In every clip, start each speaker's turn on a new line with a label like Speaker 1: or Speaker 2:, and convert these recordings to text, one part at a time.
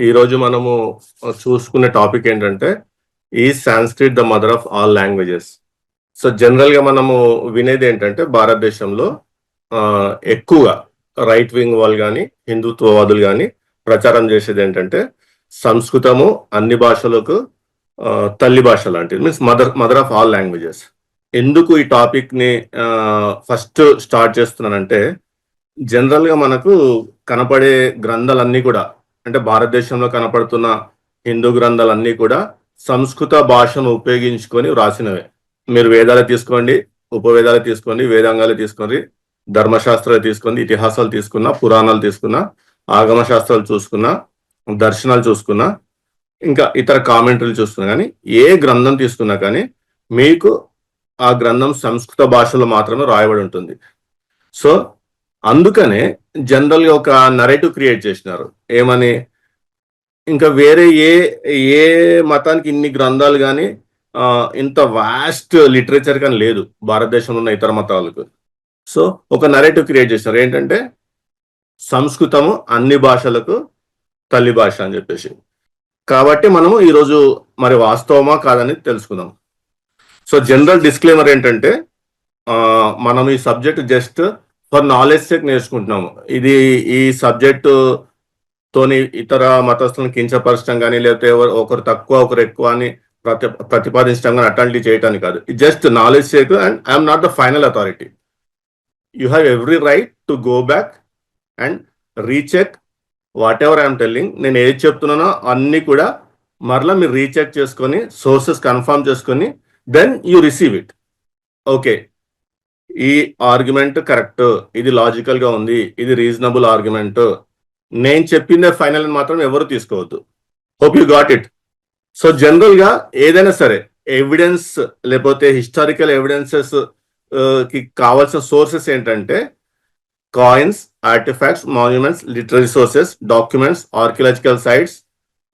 Speaker 1: ఈరోజు మనము చూసుకునే టాపిక్ ఏంటంటే, ఈ Sanskrit the mother of all languages. So జనరల్‌గా మనము వినేది ఏంటంటే భారతదేశంలో ఎక్కువగా రైట్ వింగ్ వాళ్ళు గాని, హిందుత్వవాదులు గాని ప్రచారం చేసేది ఏంటంటే, సంస్కృతము అన్ని భాషలకు తల్లి భాష లాంటిది. Means mother mother of all languages. ఎందుకు ఈ టాపిక్‌ని ఫస్ట్ స్టార్ట్ చేస్తున్నానంటే, జనరల్‌గా మనకు కనపడే గ్రంథాలన్నీ కూడా అంటే భారతదేశంలో కనపడుతున్న హిందూ గ్రంథాలన్నీ కూడా సంస్కృత భాషను ఉపయోగించుకొని వ్రాసినవే. మీరు వేదాలు తీసుకోండి, ఉపవేదాలు తీసుకోండి, వేదాంగాలు తీసుకోండి, ధర్మశాస్త్రాలు తీసుకోండి, ఇతిహాసాలు తీసుకున్నా, పురాణాలు తీసుకున్నా, ఆగమ శాస్త్రాలు చూసుకున్నా, దర్శనాలు చూసుకున్నా, ఇంకా ఇతర కామెంటరీలు చూసుకున్నా కానీ ఏ గ్రంథం తీసుకున్నా కానీ మీకు ఆ గ్రంథం సంస్కృత భాషలో మాత్రమే రాయబడి ఉంటుంది. సో అందుకనే జనరల్గా ఒక నరేటివ్ క్రియేట్ చేసినారు. ఏమని, ఇంకా వేరే ఏ ఏ మతానికి ఇన్ని గ్రంథాలు కానీ ఇంత వాస్ట్ లిటరేచర్ కానీ లేదు భారతదేశంలో ఉన్న ఇతర మతాలకు. సో ఒక నరేటివ్ క్రియేట్ చేసినారు. ఏంటంటే సంస్కృతము అన్ని భాషలకు తల్లి భాష అని చెప్పేసి. కాబట్టి మనము ఈరోజు మరి వాస్తవమా కాదని తెలుసుకుందాం. సో జనరల్ డిస్క్లైమర్ ఏంటంటే, మనం ఈ subject just for knowledge sake నేర్చుకుంటున్నాము. ఇది ఈ సబ్జెక్టు తోని ఇతర మతస్థులను కించపరచడం కానీ, లేకపోతే ఒకరు తక్కువ ఒకరు ఎక్కువ అని ప్రతిపాదించడం కానీ అట్లాంటివి చేయటానికి కాదు. Just knowledge sake, and I'm not the final authority. You have every right to go back and recheck whatever I'm telling. నేను ఏది చెప్తున్నానో అన్ని కూడా మరలా మీరు రీచెక్ చేసుకొని సోర్సెస్ కన్ఫర్మ్ చేసుకొని then you receive it. Okay, ఈ ఆర్గ్యుమెంట్ కరెక్ట్, ఇది లాజికల్ గా ఉంది, ఇది రీజనబుల్ ఆర్గ్యుమెంట్, నేను చెప్పిందే ఫైనల్ అని మాత్రం ఎవరు తీసుకోవద్దు. Hope you got it. So general గా ఏదైనా సరే ఎవిడెన్స్ లేకపోతే హిస్టారికల్ ఎవిడెన్సెస్ కి కావాల్సిన సోర్సెస్ ఏంటంటే coins, artefacts, monuments, literary sources, documents, archaeological sites,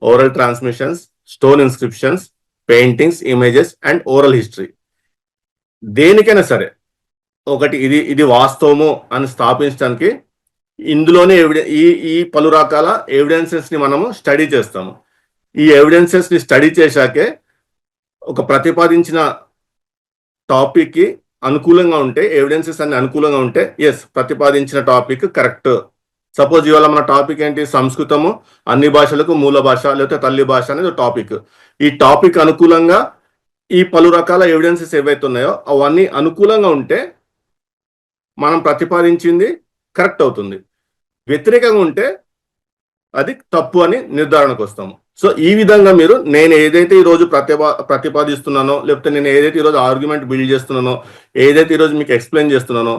Speaker 1: oral transmissions, stone inscriptions, paintings, images and oral history. దేనికైనా సరే ఒకటి ఇది వాస్తవము అని స్థాపించడానికి ఇందులోనే ఈ పలు రకాల ఎవిడెన్సెస్ ని మనము స్టడీ చేస్తాము. ఈ ఎవిడెన్సెస్ ని స్టడీ చేశాకే ఒక ప్రతిపాదించిన టాపిక్ కి అనుకూలంగా ఉంటే, ఎవిడెన్సెస్ అన్ని అనుకూలంగా ఉంటే ఎస్ ప్రతిపాదించిన టాపిక్ కరెక్ట్. సపోజ్ ఇవాళ మన టాపిక్ ఏంటి, సంస్కృతము అన్ని భాషలకు మూల భాష లేకపోతే తల్లి భాష అనేది టాపిక్. ఈ టాపిక్ అనుకూలంగా ఈ పలు రకాల ఎవిడెన్సెస్ ఏవైతే ఉన్నాయో అవన్నీ అనుకూలంగా ఉంటే మనం ప్రతిపాదించింది కరెక్ట్ అవుతుంది. వ్యతిరేకంగా ఉంటే అది తప్పు అని నిర్ధారణకు వస్తాము. సో ఈ విధంగా మీరు నేను ఏదైతే ఈరోజు ప్రతిపాదిస్తున్నానో, లేకపోతే నేను ఏదైతే ఈరోజు ఆర్గ్యుమెంట్ బిల్డ్ చేస్తున్నానో, ఏదైతే ఈరోజు మీకు ఎక్స్ప్లెయిన్ చేస్తున్నానో,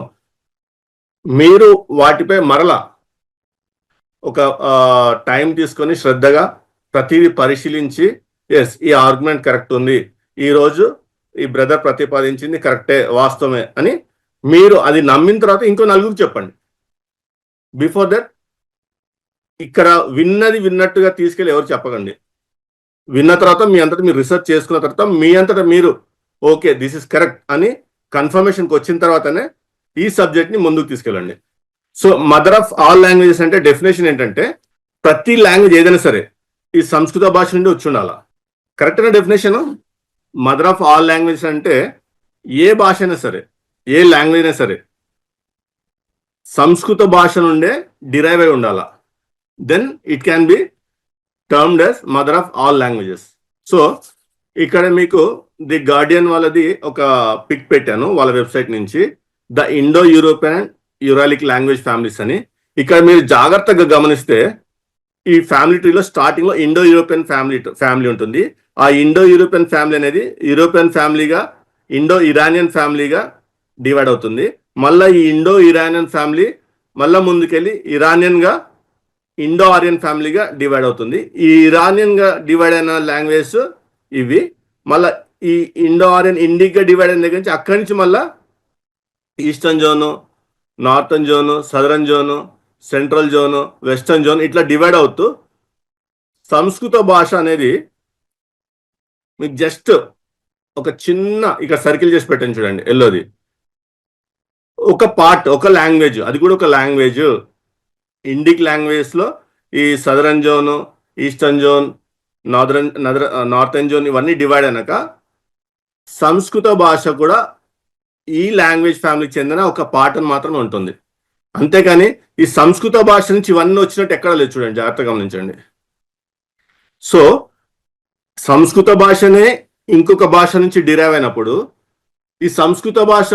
Speaker 1: మీరు వాటిపై మరలా ఒక టైం తీసుకొని శ్రద్ధగా ప్రతిదీ పరిశీలించి ఎస్ ఈ ఆర్గ్యుమెంట్ కరెక్ట్ ఉంది, ఈరోజు ఈ బ్రదర్ ప్రతిపాదించింది కరెక్టే, వాస్తవమే అని మీరు అది నమ్మిన తర్వాత ఇంకో నలుగురికి చెప్పండి. బిఫోర్ దట్ ఇక్కడ విన్నది విన్నట్టుగా తీసుకెళ్ళి ఎవరు చెప్పకండి. విన్న తర్వాత మీ అంతటా మీరు రీసెర్చ్ చేసుకున్న తర్వాత మీ అంతటా మీరు ఓకే దిస్ ఇస్ కరెక్ట్ అని కన్ఫర్మేషన్కి వచ్చిన తర్వాతనే ఈ సబ్జెక్ట్ని ముందుకు తీసుకెళ్ళండి. So mother of all languages అంటే డెఫినేషన్ ఏంటంటే ప్రతి లాంగ్వేజ్ ఏదైనా సరే ఈ సంస్కృత భాష నుండి వచ్చి ఉండాలా. కరెక్ట్ అయిన definition. Mother of all languages అంటే ఏ భాష అయినా సరే, ఏ లాంగ్వేజ్ అయినా సరే సంస్కృత భాష నుండే డిరైవ్ అయి ఉండాలా. Then it can be termed as mother of all languages. So ఇక్కడ మీకు ది గార్డియన్ వాళ్ళది ఒక పిక్ పెట్టాను వాళ్ళ వెబ్సైట్ నుంచి, the Indo European Uralic language families అని. ఇక్కడ మీరు జాగ్రత్తగా గమనిస్తే ఈ ఫ్యామిలీ ట్రీలో స్టార్టింగ్ లో ఇండో యూరోపియన్ ఫ్యామిలీ ఉంటుంది. ఆ ఇండో యూరోపియన్ ఫ్యామిలీ అనేది యూరోపియన్ ఫ్యామిలీగా, ఇండో ఇరానియన్ ఫ్యామిలీగా డివైడ్ అవుతుంది. మళ్ళీ ఈ ఇండో ఇరానియన్ ఫ్యామిలీ మళ్ళీ ముందుకెళ్ళి ఇరానియన్ గా, ఇండో ఆరియన్ ఫ్యామిలీగా డివైడ్ అవుతుంది. ఈ ఇరానియన్ గా డివైడ్ అయిన లాంగ్వేజ్ ఇవి. మళ్ళీ ఈ ఇండో ఆరియన్ ఇండిక్ గా డివైడ్ అయిన దగ్గర నుంచి అక్కడి నుంచి మళ్ళీ eastern zone, northern zone, southern zone, central zone, western zone ఇట్లా డివైడ్ అవుతూ సంస్కృత భాష అనేది మీకు జస్ట్ ఒక చిన్న ఇక్కడ సర్కిల్ చేసి పెట్టండి చూడండి ఎల్లోది, ఒక పార్ట్, ఒక లాంగ్వేజ్, అది కూడా ఒక లాంగ్వేజ్. ఇండిక్ లాంగ్వేజ్ లో ఈ southern zone, eastern zone, northern zone ఇవన్నీ డివైడ్ అయినాక సంస్కృత భాష కూడా ఈ లాంగ్వేజ్ ఫ్యామిలీకి చెందిన ఒక పార్ట్ అని మాత్రమే ఉంటుంది. అంతేకాని ఈ సంస్కృత భాష నుంచి ఇవన్నీ వచ్చినట్టు ఎక్కడ లేదు, చూడండి జాగ్రత్తగా గమనించండి. సో సంస్కృత భాషనే ఇంకొక భాష నుంచి డిరైవ్ అయినప్పుడు ఈ సంస్కృత భాష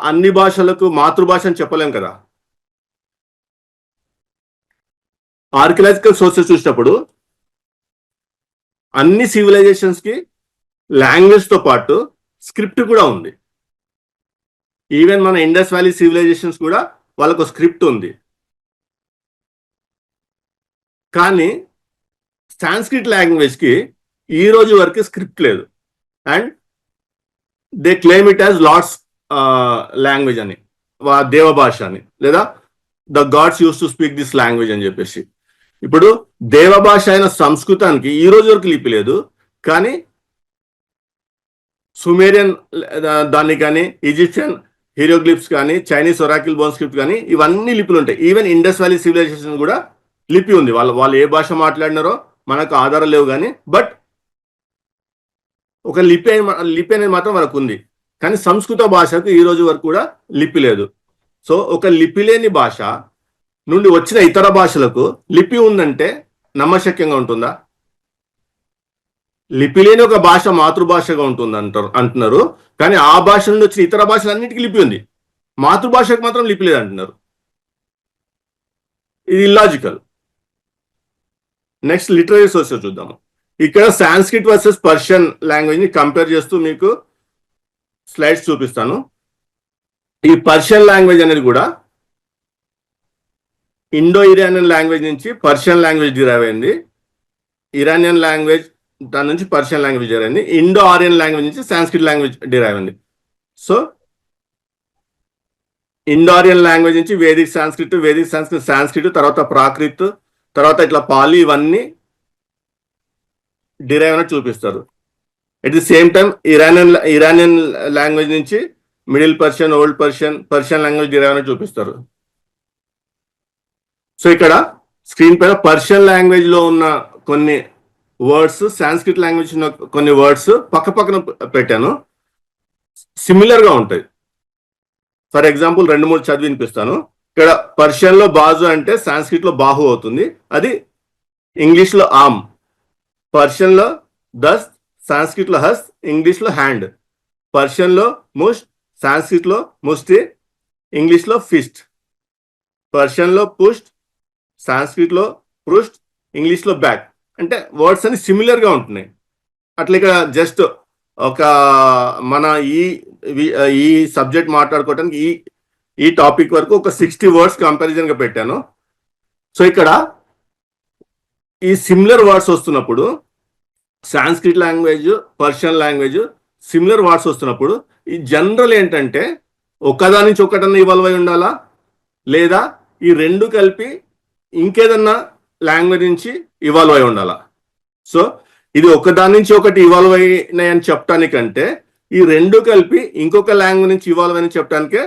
Speaker 1: అన్ని భాషలకు మాతృభాష అని చెప్పలేం కదా. ఆర్కియలాజికల్ సోర్సెస్ చూసినప్పుడు అన్ని సివిలైజేషన్స్ కి లాంగ్వేజ్ తో పాటు స్క్రిప్ట్ కూడా ఉంది. ఈవెన్ మన ఇండస్ వ్యాలీ సివిలైజేషన్స్ కూడా వాళ్ళకు స్క్రిప్ట్ ఉంది. కానీ సాంస్క్రిట్ లాంగ్వేజ్ కి ఈ రోజు వరకు స్క్రిప్ట్ లేదు. And they claim it as Lord's language అని, దేవభాష అని, లేదా the gods use to speak this language అని చెప్పేసి. ఇప్పుడు దేవభాష అయిన సంస్కృతానికి ఈ రోజు వరకు లిపి లేదు. కానీ సుమేరియన్ దాన్ని కానీ, ఈజిప్షియన్ హీరోగ్లిప్స్ కానీ, చైనీస్ ఒరాకిల్ బోన్ స్క్రిప్ట్ కానీ ఇవన్నీ లిపిలు ఉంటాయి. ఈవెన్ ఇండస్ వ్యాలీ సివిలైజేషన్ కూడా లిపి ఉంది. వాళ్ళు ఏ భాష మాట్లాడినారో మనకు ఆధారాలు లేవు కానీ, బట్ ఒక లిపి అనేది మాత్రం మనకు ఉంది. కానీ సంస్కృత భాషకు ఈ రోజు వరకు కూడా లిపి లేదు. సో ఒక లిపి లేని భాష నుండి వచ్చిన ఇతర భాషలకు లిపి ఉందంటే నమ్మశక్యంగా ఉంటుందా? లిపి లేని ఒక భాష మాతృభాషగా ఉంటుంది అంటున్నారు. కానీ ఆ భాష నుండి వచ్చిన ఇతర భాషలన్నిటికీ లిపి ఉంది, మాతృభాషకు మాత్రం లిపి లేదు అంటున్నారు. ఇది ఇల్లాజికల్. నెక్స్ట్ లిటరరీ సోర్సెస్ చూద్దాము. ఇక్కడ సాంస్క్రిట్ వర్సెస్ పర్షియన్ లాంగ్వేజ్ ని కంపేర్ చేస్తూ మీకు స్లైడ్స్ చూపిస్తాను. ఈ పర్షియన్ లాంగ్వేజ్ అనేది కూడా ఇండో ఇరానియన్ లాంగ్వేజ్ నుంచి పర్షియన్ లాంగ్వేజ్ డిరైవ్ అయింది. ఇరానియన్ లాంగ్వేజ్ దాని నుంచి పర్షియన్ లాంగ్వేజ్ డిరైవ్ అయింది. ఇండో ఆరియన్ లాంగ్వేజ్ నుంచి సాంస్క్రిట్ లాంగ్వేజ్ డిరైవ్ అయింది. సో ఇండో ఆరియన్ లాంగ్వేజ్ నుంచి వేదిక్ సాంస్క్రిట్, సాంస్క్రిట్ తర్వాత ప్రాకృత్, తర్వాత ఇట్లా పాలి ఇవన్నీ డిరైవ్ అని చూపిస్తారు. At the same time Iranian language నుంచి middle Persian, old Persian language derive అని చూపిస్తారు. సో ఇక్కడ స్క్రీన్ పైన పర్షియన్ లాంగ్వేజ్ లో ఉన్న కొన్ని వర్డ్స్, సాంస్క్రిట్ లాంగ్వేజ్ ఉన్న కొన్ని వర్డ్స్ పక్క పక్కన పెట్టాను, సిమిలర్ గా ఉంటాయి. ఫర్ ఎగ్జాంపుల్ 2-3 చదివి వినిపిస్తాను. ఇక్కడ పర్షియన్ లో బాజు అంటే సాంస్క్రిట్ లో బాహు అవుతుంది, అది ఇంగ్లీష్ లో ఆమ్. పర్షియన్ లో దస్, సాంస్క్రిట్ లో హస్, ఇంగ్లీష్ లో హ్యాండ్. పర్షియన్ లో ముష్ట్, సాంస్క్రిట్ లో ముష్టి, ఇంగ్లీష్ లో ఫిస్ట్. పర్షియన్ లో పుష్ట్, సాంస్క్రిట్ లో పృష్ట్, ఇంగ్లీష్ లో బ్యాక్. అంటే వర్డ్స్ అన్ని సిమిలర్ గా ఉంటున్నాయి. అట్లా ఇక్కడ జస్ట్ ఒక మన ఈ సబ్జెక్ట్ మాట్లాడుకోవడానికి ఈ టాపిక్ వరకు ఒక 60 వర్డ్స్ కంపారిజన్ గా పెట్టాను. సో ఇక్కడ ఈ సిమిలర్ వర్డ్స్ వస్తున్నప్పుడు Sanskrit language, Persian language similar words వస్తున్నప్పుడు ఈ జనరల్ ఏంటంటే ఒకదాని నుంచి ఒకటన్నా ఇవాల్వ్ అయి ఉండాలా, లేదా ఈ రెండు కలిపి ఇంకేదన్నా లాంగ్వేజ్ నుంచి ఇవాల్వ్ అయి ఉండాలా. సో ఇది ఒకదాని నుంచి ఒకటి ఇవాల్వ్ అయినాయని చెప్పడానికంటే ఈ రెండు కలిపి ఇంకొక లాంగ్వేజ్ నుంచి ఇవాల్వ్ అని చెప్పడానికే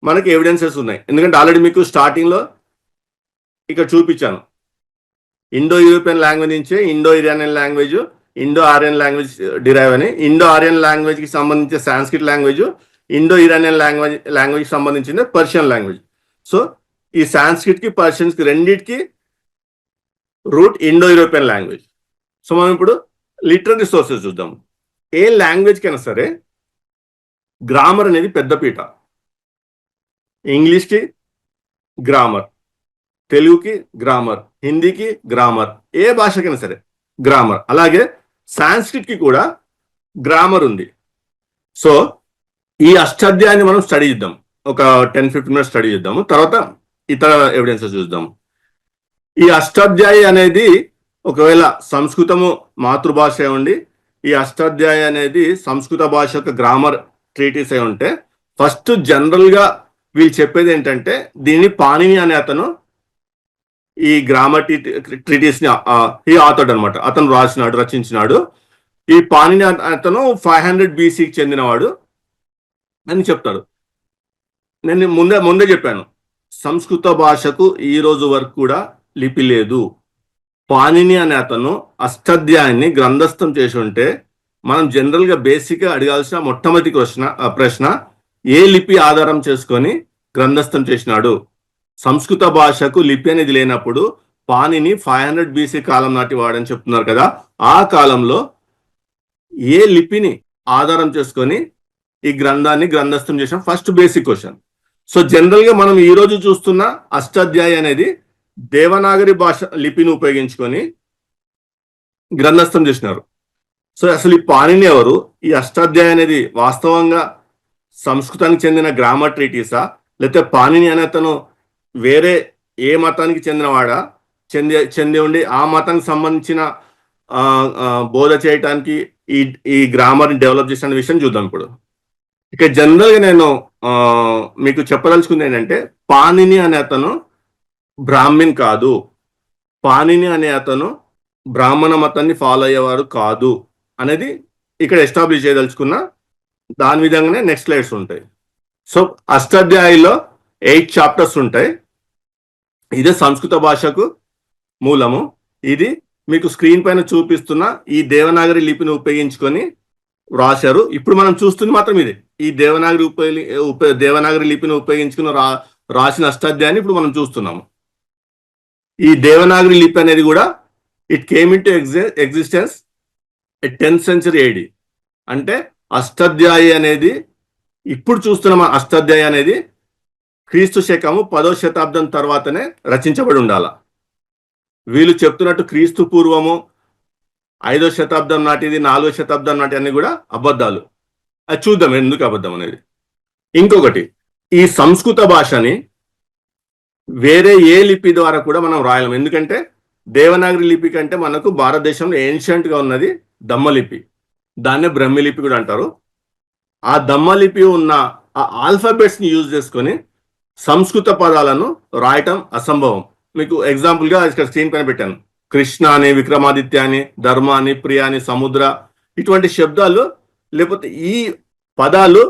Speaker 1: మనకి ఎవిడెన్సెస్ ఉన్నాయి. ఎందుకంటే ఆల్రెడీ మీకు స్టార్టింగ్ లో ఇక్కడ చూపించాను, ఇండో యూరోపియన్ లాంగ్వేజ్ నుంచే Indo Iranian language, Indo Aryan language derive అని. ఇండో ఆరియన్ లాంగ్వేజ్ కి సంబంధించిన సాంస్క్రిట్ లాంగ్వేజ్, ఇండో ఇరానియన్ లాంగ్వేజ్ కి సంబంధించిన పర్షియన్ లాంగ్వేజ్. సో ఈ సాంస్క్రిట్ కి పర్షియన్స్ కి రెండింటికి root Indo European language. So మనం ఇప్పుడు లిటరరీ సోర్సెస్ చూద్దాం. ఏ లాంగ్వేజ్ కైనా సరే గ్రామర్ అనేది పెద్దపీట. ఇంగ్లీష్కి గ్రామర్, తెలుగుకి గ్రామర్, హిందీకి గ్రామర్, ఏ భాషకైనా సరే గ్రామర్. అలాగే సాంస్క్రిట్ కి కూడా గ్రామర్ ఉంది. సో ఈ అష్టాధ్యాయాన్ని మనం స్టడీ చేద్దాం, ఒక 10-15 మినిట్స్ స్టడీ చేద్దాము, తర్వాత ఇతర ఎవిడెన్సెస్ చూద్దాం. ఈ అష్టాధ్యాయి అనేది ఒకవేళ సంస్కృతము మాతృభాష ఉండి ఈ అష్టాధ్యాయి అనేది సంస్కృత భాష యొక్క గ్రామర్ ట్రీటీస్ అయి ఉంటే, ఫస్ట్ జనరల్ గా వీళ్ళు చెప్పేది ఏంటంటే దీన్ని పాణిని అనే అతను ఈ గ్రామర్ ట్రీటీస్ ని ఆథర్డ్ అనమాట, అతను రచించినాడు. ఈ పాణిని అతను 500 BCకి చెందినవాడు అని చెప్తాడు. నేను ముందే చెప్పాను, సంస్కృత భాషకు ఈ రోజు వరకు కూడా లిపి లేదు. పాణిని అనే అతను అష్టాధ్యాయాన్ని గ్రంథస్థం చేసి ఉంటే మనం జనరల్ గా బేసిక్ గా అడగాల్సిన మొట్టమొదటి ప్రశ్న ఏ లిపి ఆధారం చేసుకొని గ్రంథస్థం చేసినాడు. సంస్కృత భాషకు లిపి అనేది లేనప్పుడు పాణిని 500 BC కాలం నాటి వాడని చెప్తున్నారు కదా. ఆ కాలంలో ఏ లిపిని ఆధారం చేసుకొని ఈ గ్రంథాన్ని గ్రంథస్థం చేసిన first basic question. So general గా మనం ఈ రోజు చూస్తున్న అష్టాధ్యాయి అనేది దేవనాగరి భాష లిపిని ఉపయోగించుకొని గ్రంథస్థం చేసినారు. సో అసలు ఈ పాణిని ఎవరు? ఈ అష్టాధ్యాయి అనేది వాస్తవంగా సంస్కృతానికి చెందిన గ్రామర్ ట్రీటీసా, లేకపోతే పాణిని అనే అతను వేరే ఏ మతానికి చెందినవాడా, చెంది ఉండి ఆ మతానికి సంబంధించిన బోధ చేయటానికి ఈ గ్రామర్ ని డెవలప్ చేసిన విషయం చూద్దాం. ఇప్పుడు ఇక జనరల్ గా నేను మీకు చెప్పదలుచుకుంది ఏంటంటే, పాణిని అనే అతను బ్రాహ్మణ్ కాదు, పాణిని అనే అతను బ్రాహ్మణ మతాన్ని ఫాలో అయ్యేవారు కాదు అనేది ఇక్కడ ఎస్టాబ్లిష్ చేయదలుచుకున్న. దాని విధంగానే నెక్స్ట్ స్లైడ్స్ ఉంటాయి. సో అష్టాధ్యాయిలో 8 చాప్టర్స్ ఉంటాయి. ఇదే సంస్కృత భాషకు మూలము. ఇది మీకు స్క్రీన్ పైన చూపిస్తున్న ఈ దేవనాగరి లిపిని ఉపయోగించుకొని రాశారు. ఇప్పుడు మనం చూస్తుంది మాత్రం ఇది. ఈ దేవనాగరి లిపిని ఉపయోగించుకుని రాసిన అష్టాధ్యాయాన్ని ఇప్పుడు మనం చూస్తున్నాము. ఈ దేవనాగరి లిపి అనేది కూడా it came in to existence 10th century AD. అంటే అష్టాధ్యాయి అనేది ఇప్పుడు చూస్తున్న అష్టాధ్యాయి అనేది క్రీస్తు శకము 10వ శతాబ్దం తర్వాతనే రచించబడి ఉండాల. వీళ్ళు చెప్తున్నట్టు క్రీస్తు పూర్వము 5వ శతాబ్దం నాటిది, 4వ శతాబ్దం నాటి అన్ని కూడా అబద్ధాలు. అది చూద్దాం ఎందుకు అబద్ధం అనేది. ఇంకొకటి, ఈ సంస్కృత భాషని వేరే ఏ లిపి ద్వారా కూడా మనం రాయలేం. ఎందుకంటే దేవనాగరి లిపి కంటే మనకు భారతదేశంలో ఏన్షియంట్ గా ఉన్నది దమ్మలిపి. దాన్నే బ్రహ్మలిపి కూడా అంటారు. ఆ దమ్మలిపి ఉన్న ఆ ఆల్ఫాబెట్స్ ని యూజ్ చేసుకొని సంస్కృత పదాలను రాయటం అసంభవం. మీకు ఎగ్జాంపుల్ గా ఇక్కడ స్క్రీన్ పైన పెట్టాను. కృష్ణ అని, విక్రమాదిత్య అని, ధర్మ అని, ప్రియ అని, సముద్ర, ఇటువంటి శబ్దాలు లేకపోతే ఈ పదాలు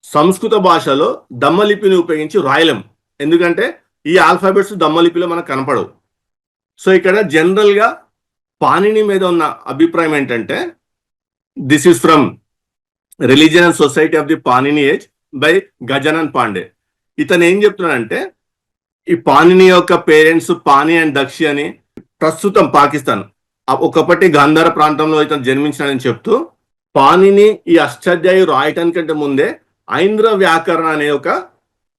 Speaker 1: సంస్కృత భాషలో దమ్మలిపిని ఉపయోగించి రాయలేం. ఎందుకంటే ఈ ఆల్ఫాబెట్స్ దమ్మలిపిలో మనకు కనపడవు. సో ఇక్కడ జనరల్ గా పాణిని మీద ఉన్న అభిప్రాయం ఏంటంటే, this is from religion and society of the Panini age by Gajanan Pandey. ఇతను ఏం చెప్తున్నాడంటే, ఈ పాణిని యొక్క పేరెంట్స్ పాణి అండ్ దక్షి అని, ప్రస్తుతం పాకిస్తాన్, ఒకప్పటి గాంధార ప్రాంతంలో ఇతను జన్మించాడని చెప్తూ, పాణిని ఈ అష్టాధ్యాయి రాయటానికంటే ముందే ఐంద్ర వ్యాకరణ అనే ఒక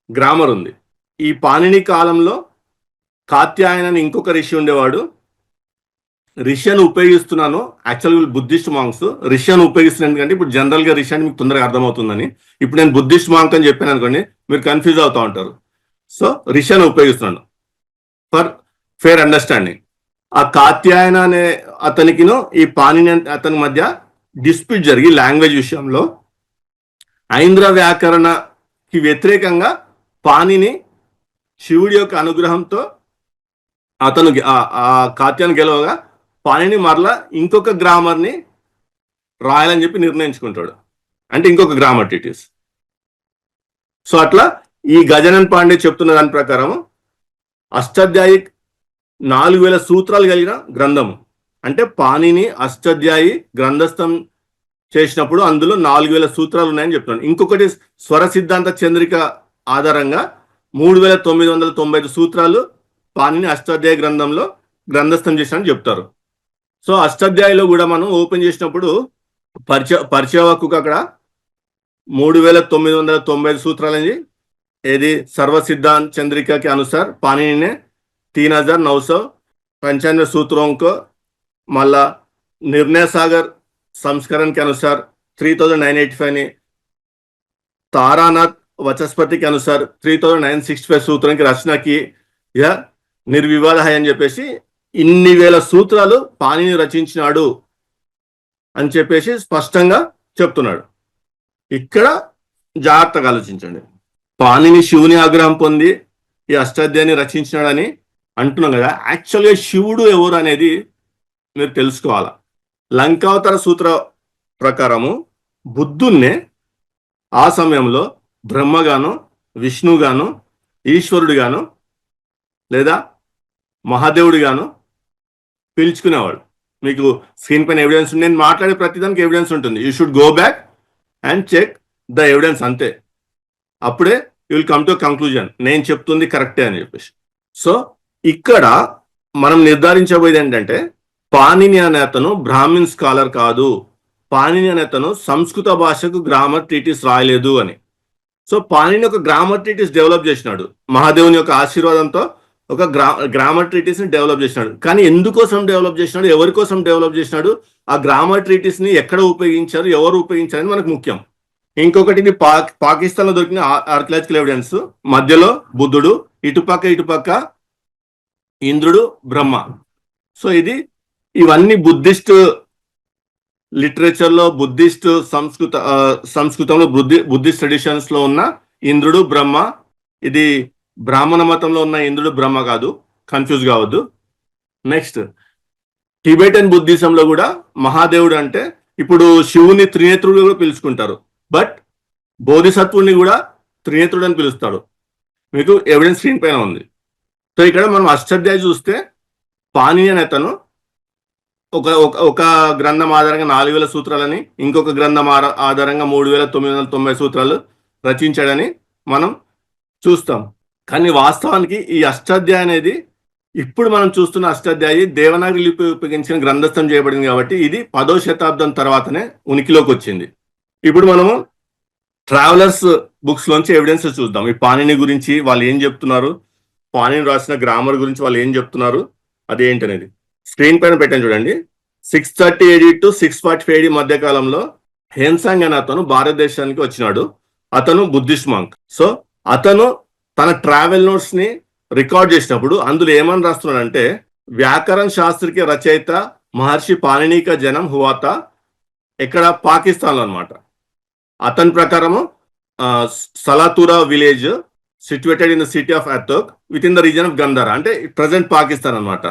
Speaker 1: గ్రామర్ ఉంది. ఈ పాణిని కాలంలో కాత్యాయన అని ఇంకొక ఋషి ఉండేవాడు. రిషియన్ ఉపయోగిస్తున్నాను, యాక్చువల్గా బుద్ధిస్ట్ మాంక్స్ రిషియన్ ఉపయోగిస్తున్నాను. ఎందుకంటే ఇప్పుడు జనరల్ గా రిషియన్ మీకు తొందరగా అర్థమవుతుందని. ఇప్పుడు నేను బుద్ధిస్ట్ మాంక్ అని చెప్పాను అనుకోండి, మీరు కన్ఫ్యూజ్ అవుతా ఉంటారు. సో రిషియన్ ఉపయోగిస్తున్నాను ఫర్ ఫేర్ అండర్స్టాండింగ్. ఆ కాత్యాయన అనే అతనికిను ఈ పాణిని అతని మధ్య డిస్ప్యూట్ జరిగి లాంగ్వేజ్ విషయంలో ఐంద్ర వ్యాకరణకి వ్యతిరేకంగా పాణిని శివుడి యొక్క అనుగ్రహంతో అతను ఆ కాత్యాన్ని గెలవగా పాణిని మరలా ఇంకొక గ్రామర్ని రాయాలని చెప్పి నిర్ణయించుకుంటాడు. అంటే ఇంకొక గ్రామర్ ఇట్. సో అట్లా ఈ గజానన్ పాండే చెప్తున్న దాని ప్రకారం అష్టాధ్యాయి 4000 సూత్రాలు కలిగిన గ్రంథము. అంటే పాణిని అష్టాధ్యాయి గ్రంథస్థం చేసినప్పుడు అందులో 4000 సూత్రాలు ఉన్నాయని చెప్తున్నాను. ఇంకొకటి స్వర సిద్ధాంత చంద్రిక ఆధారంగా 3995 సూత్రాలు పాణిని అష్టాధ్యాయ గ్రంథంలో గ్రంథస్థం చేసినని చెప్తారు. సో అష్టాధ్యాయిలో కూడా మనం ఓపెన్ చేసినప్పుడు పరిచయ హక్కుకు అక్కడ 3995 సూత్రాలని, ఏది सर्व सिद्धांत चंद्रिका के अनुसार पाणिनि ने 3995 सूत्रों को, मल्ला निर्णय सागर संस्करण के अनुसार 3985 ने, तारानाथ वचस्पति के अनुसार 3965 सूत्रों की रचना की. यह నిర్వివాద అని చెప్పేసి ఇన్ని వేల సూత్రాలు పాణిని రచించినాడు అని చెప్పేసి స్పష్టంగా చెప్తున్నాడు. ఇక్కడ జాగ్రత్తగా ఆలోచించండి. పాణిని శివుని ఆగ్రహం పొంది ఈ అష్టాధ్యాయాన్ని రచించినాడని అంటున్నాం కదా. యాక్చువల్గా శివుడు ఎవరు అనేది మీరు తెలుసుకోవాలా. లంకావతార సూత్ర ప్రకారము బుద్ధున్నే ఆ సమయంలో బ్రహ్మగాను, విష్ణుగాను, ఈశ్వరుడిగాను లేదా మహాదేవుడిగాను పిలుచుకునేవాడు. మీకు స్క్రీన్ పైన ఎవిడెన్స్, నేను మాట్లాడే ప్రతిదానికి ఎవిడెన్స్ ఉంటుంది, you should go back and check the evidence, అంతే. అప్పుడే you will come to conclusion, నేను చెప్తుంది కరెక్టే అని చెప్పేసి. సో ఇక్కడ మనం నిర్ధారించబోయేది ఏంటంటే, పాణిని అనే అతను బ్రాహ్మిన్ స్కాలర్ కాదు, పాణిని అనే అతను సంస్కృత భాషకు గ్రామర్ ట్రీటిస్ రాయలేదు అని. సో పాణిని ఒక గ్రామర్ ట్రీటిస్ డెవలప్ చేసినాడు, మహాదేవుని యొక్క ఆశీర్వాదంతో ఒక గ్రామర్ ట్రీటిస్ ని డెవలప్ చేసినాడు. కానీ ఎందుకోసం డెవలప్ చేసినాడు, ఎవరి కోసం డెవలప్ చేసినాడు, ఆ గ్రామర్ ట్రీటిస్ ని ఎక్కడ ఉపయోగించారు, ఎవరు ఉపయోగించారు అనేది మనకు ముఖ్యం. ఇంకొకటి, ఇది పాకిస్తాన్ లో దొరికిన ఆర్కియలాజికల్ ఎవిడెన్స్. మధ్యలో బుద్ధుడు, ఇటుపక్క ఇంద్రుడు, బ్రహ్మ. సో ఇవన్నీ బుద్ధిస్ట్ లిటరేచర్ లో, బుద్ధిస్ట్ సంస్కృతంలో బుద్ధిస్ట్ ట్రెడిషన్స్ లో ఉన్న ఇంద్రుడు, బ్రహ్మ. ఇది బ్రాహ్మణ మతంలో ఉన్న ఇంద్రుడు, బ్రహ్మ కాదు, కన్ఫ్యూజ్ కావద్దు. నెక్స్ట్, టిబెటన్ బుద్ధిజంలో కూడా మహాదేవుడు అంటే ఇప్పుడు శివుని త్రినేత్రుడు కూడా పిలుచుకుంటారు, బట్ బోధిసత్వుని కూడా త్రినేత్రుడు అని పిలుస్తాడు. మీకు ఎవిడెన్స్ స్క్రీన్ పైన ఉంది. సో ఇక్కడ మనం అష్టాధ్యాయి చూస్తే, పాణిని అనే అతను ఒక గ్రంథం ఆధారంగా 4000 సూత్రాలని, ఇంకొక గ్రంథం ఆధారంగా 3990 సూత్రాలు రచించాడని మనం చూస్తాం. కానీ వాస్తవానికి ఈ అష్టాధ్యాయి అనేది, ఇప్పుడు మనం చూస్తున్న అష్టాధ్యాయి దేవనాగరి లిపి ఉపయోగించిన గ్రంథస్థం చేయబడింది కాబట్టి ఇది 10వ శతాబ్దం తర్వాతనే ఉనికిలోకి వచ్చింది. ఇప్పుడు మనము ట్రావెలర్స్ బుక్స్ లోంచి ఎవిడెన్స్ చూద్దాం. ఈ పాణిని గురించి వాళ్ళు ఏం చెప్తున్నారు, పాణిని రాసిన గ్రామర్ గురించి వాళ్ళు ఏం చెప్తున్నారు, అది ఏంటనేది స్క్రీన్ పైన పెట్టాను చూడండి. 630 AD టు 645 AD మధ్య కాలంలో హెన్సాంగ్ అనే అతను భారతదేశానికి వచ్చినాడు. అతను బుద్ధిస్ట్ మాంక్. సో అతను తన ట్రావెల్ నోట్స్ ని రికార్డ్ చేసినప్పుడు అందులో ఏమని రాస్తున్నాడంటే, వ్యాకరణ శాస్త్రకి రచయిత మహర్షి పాణినిక జనం హువాత, ఇక్కడ పాకిస్తాన్ లో అనమాట. అతని ప్రకారము Salatura village situated in the city of Attock with in the region of Gandhara, అంటే ప్రజెంట్ పాకిస్తాన్ అనమాట.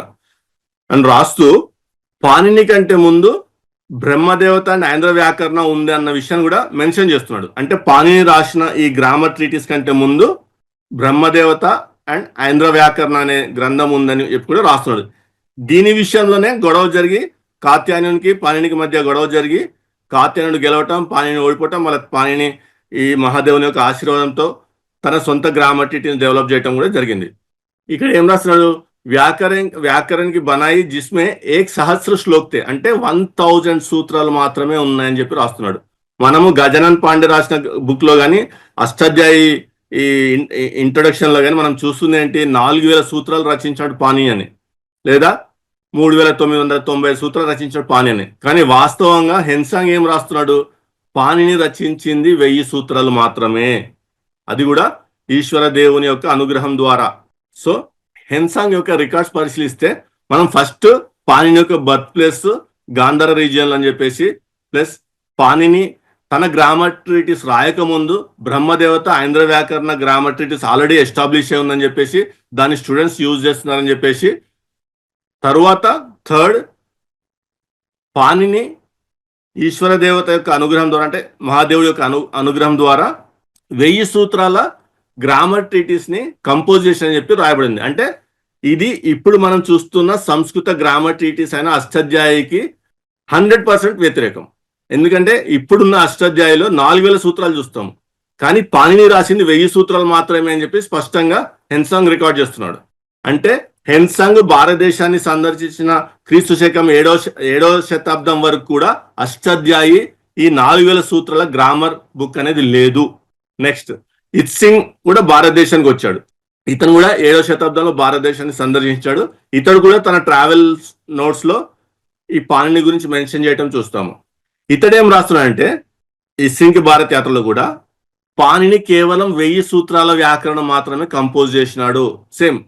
Speaker 1: అని రాస్తూ పాణిని కంటే ముందు బ్రహ్మదేవత అండ్ ఐంద్ర వ్యాకరణ ఉంది అన్న విషయాన్ని కూడా మెన్షన్ చేస్తున్నాడు. అంటే పాణిని రాసిన ఈ గ్రామర్ ట్రీటిస్ కంటే ముందు బ్రహ్మదేవత అండ్ ఐంద్ర వ్యాకరణ అనే గ్రంథం ఉందని కూడా రాస్తున్నాడు. దీని విషయంలోనే గొడవ జరిగి, కాత్యాయనునికి పాణినికి మధ్య గొడవ జరిగి, కాత్యాయనుడు గెలవటం, పాణిని ఓడిపోవటం, మళ్ళీ పాణిని ఈ మహాదేవుని యొక్క ఆశీర్వాదంతో తన సొంత గ్రామర్ ట్రీటీని డెవలప్ చేయటం కూడా జరిగింది. ఇక్కడ ఏం రాస్తున్నాడు, వ్యాకరణ్ కి బనాయి జిస్మే 1000 శ్లోక్ తే, అంటే 1000 సూత్రాలు మాత్రమే ఉన్నాయని చెప్పి రాస్తున్నాడు. మనము గజనన్ పాండే రాసిన బుక్ లో కానీ, అష్టాధ్యాయి ఈ ఇంట్రొడక్షన్ లో కానీ మనం చూస్తుంది ఏంటి, 4000 సూత్రాలు రచించాడు పాణిని అని, లేదా 3990 సూత్రాలు రచించాడు పాణిని అని. కానీ వాస్తవంగా హెన్సాంగ్ ఏం రాస్తున్నాడు, పాణిని రచించింది 1000 సూత్రాలు మాత్రమే, అది కూడా ఈశ్వర దేవుని యొక్క అనుగ్రహం ద్వారా. సో హెన్సాంగ్ యొక్క రికార్డ్స్ పరిశీలిస్తే మనం ఫస్ట్ పాణిని యొక్క బర్త్ ప్లేస్ గాంధార రీజియన్ అని చెప్పేసి, ప్లస్ పాణిని తన గ్రామర్ ట్రీటిస్ రాయకముందు బ్రహ్మదేవత ఐంద్ర వ్యాకరణ గ్రామర్ ట్రీటిస్ ఆల్రెడీ ఎస్టాబ్లిష్ అయి ఉందని చెప్పేసి, దాన్ని స్టూడెంట్స్ యూజ్ చేస్తున్నారని చెప్పేసి, తరువాత థర్డ్ పాణిని ఈశ్వర దేవత యొక్క అనుగ్రహం ద్వారా, అంటే మహాదేవుడి యొక్క అనుగ్రహం ద్వారా 1000 సూత్రాల గ్రామర్ ట్రీటిస్ ని కంపోజ్ చేసిన చెప్పి రాయబడింది. అంటే ఇది ఇప్పుడు మనం చూస్తున్న సంస్కృత గ్రామర్ ట్రీటిస్ అయిన అష్టాధ్యాయికి 100% వ్యతిరేకం. ఎందుకంటే ఇప్పుడున్న అష్టాధ్యాయిలో 4000 సూత్రాలు చూస్తాం, కానీ పాణిని రాసింది 1000 సూత్రాలు మాత్రమే అని చెప్పి స్పష్టంగా హెన్సాంగ్ రికార్డ్ చేస్తున్నాడు. అంటే హెన్సాంగ్ భారతదేశాన్ని సందర్శించిన క్రీస్తు శకం 7వ శతాబ్దం వరకు కూడా అష్టాధ్యాయి ఈ 4000 సూత్రాల గ్రామర్ బుక్ అనేది లేదు. నెక్స్ట్, ఇత్సింగ్ కూడా భారతదేశానికి వచ్చాడు. ఇతను కూడా 7వ శతాబ్దంలో భారతదేశాన్ని సందర్శించాడు. ఇతడు కూడా తన ట్రావెల్ నోట్స్ లో ఈ పాణిని గురించి మెన్షన్ చేయటం చూస్తాము. ఇతడేం రాస్తున్నాడంటే, ఇత్సింగ్ భారత్ యాత్రలో కూడా పాణిని కేవలం 1000 సూత్రాల వ్యాకరణం మాత్రమే కంపోజ్ చేసినాడు, సేమ్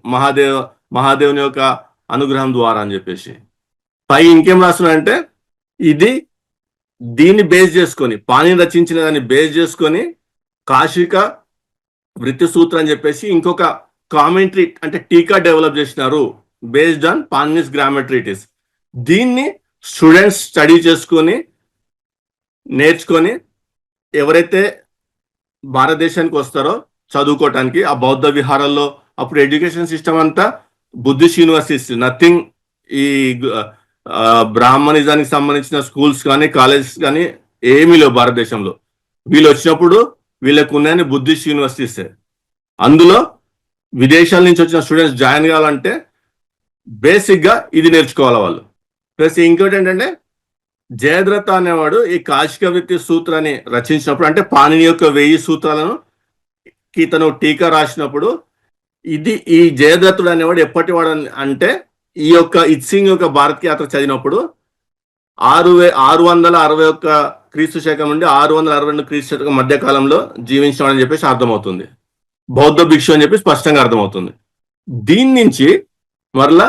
Speaker 1: మహాదేవుని యొక్క అనుగ్రహం ద్వారా అని చెప్పేసి. పై ఇంకేం రాస్తున్నాడంటే, దీన్ని బేస్ చేసుకొని, పాణిని రచించిన దాన్ని బేస్ చేసుకొని కాశిక వృత్తి సూత్రం అని చెప్పేసి ఇంకొక కామెంటరీ అంటే టీకా డెవలప్ చేసినారు బేస్డ్ ఆన్ పాణినిస్ గ్రామర్ ట్రీటిస్. దీన్ని స్టూడెంట్స్ స్టడీ చేసుకొని నేర్చుకొని ఎవరైతే భారతదేశానికి వస్తారో చదువుకోవటానికి, ఆ బౌద్ధ విహారాల్లో అప్పుడు ఎడ్యుకేషన్ సిస్టమ్ అంతా బుద్ధిస్ట్ యూనివర్సిటీస్, నథింగ్ ఈ బ్రాహ్మణిజానికి సంబంధించిన స్కూల్స్ కానీ కాలేజెస్ కానీ ఏమీ లేవు భారతదేశంలో. వీళ్ళు వచ్చినప్పుడు వీళ్ళకు ఉన్నాయని బుద్ధిస్ట్ యూనివర్సిటీస్. అందులో విదేశాల నుంచి వచ్చిన స్టూడెంట్స్ జాయిన్ కావాలంటే బేసిక్ గా ఇది నేర్చుకోవాలి వాళ్ళు. ప్లస్ ఇంకోటి ఏంటంటే జయద్రథ అనేవాడు ఈ కాశిక వృత్తి సూత్రాన్ని రచించినప్పుడు, అంటే పాణిని యొక్క 1000 సూత్రాలను ఇతను టీకా రాసినప్పుడు, ఈ జయద్రథుడు అనేవాడు ఎప్పటి వాడు అంటే ఈ యొక్క ఇత్సింగ్ యొక్క భారత్ యాత్ర చదివినప్పుడు 661 క్రీస్తు శకం నుండి 662 క్రీస్తు శకం మధ్య కాలంలో జీవించాడు అని చెప్పేసి అర్థమవుతుంది. బౌద్ధ భిక్షు అని చెప్పి స్పష్టంగా అర్థమవుతుంది. దీని నుంచి మరలా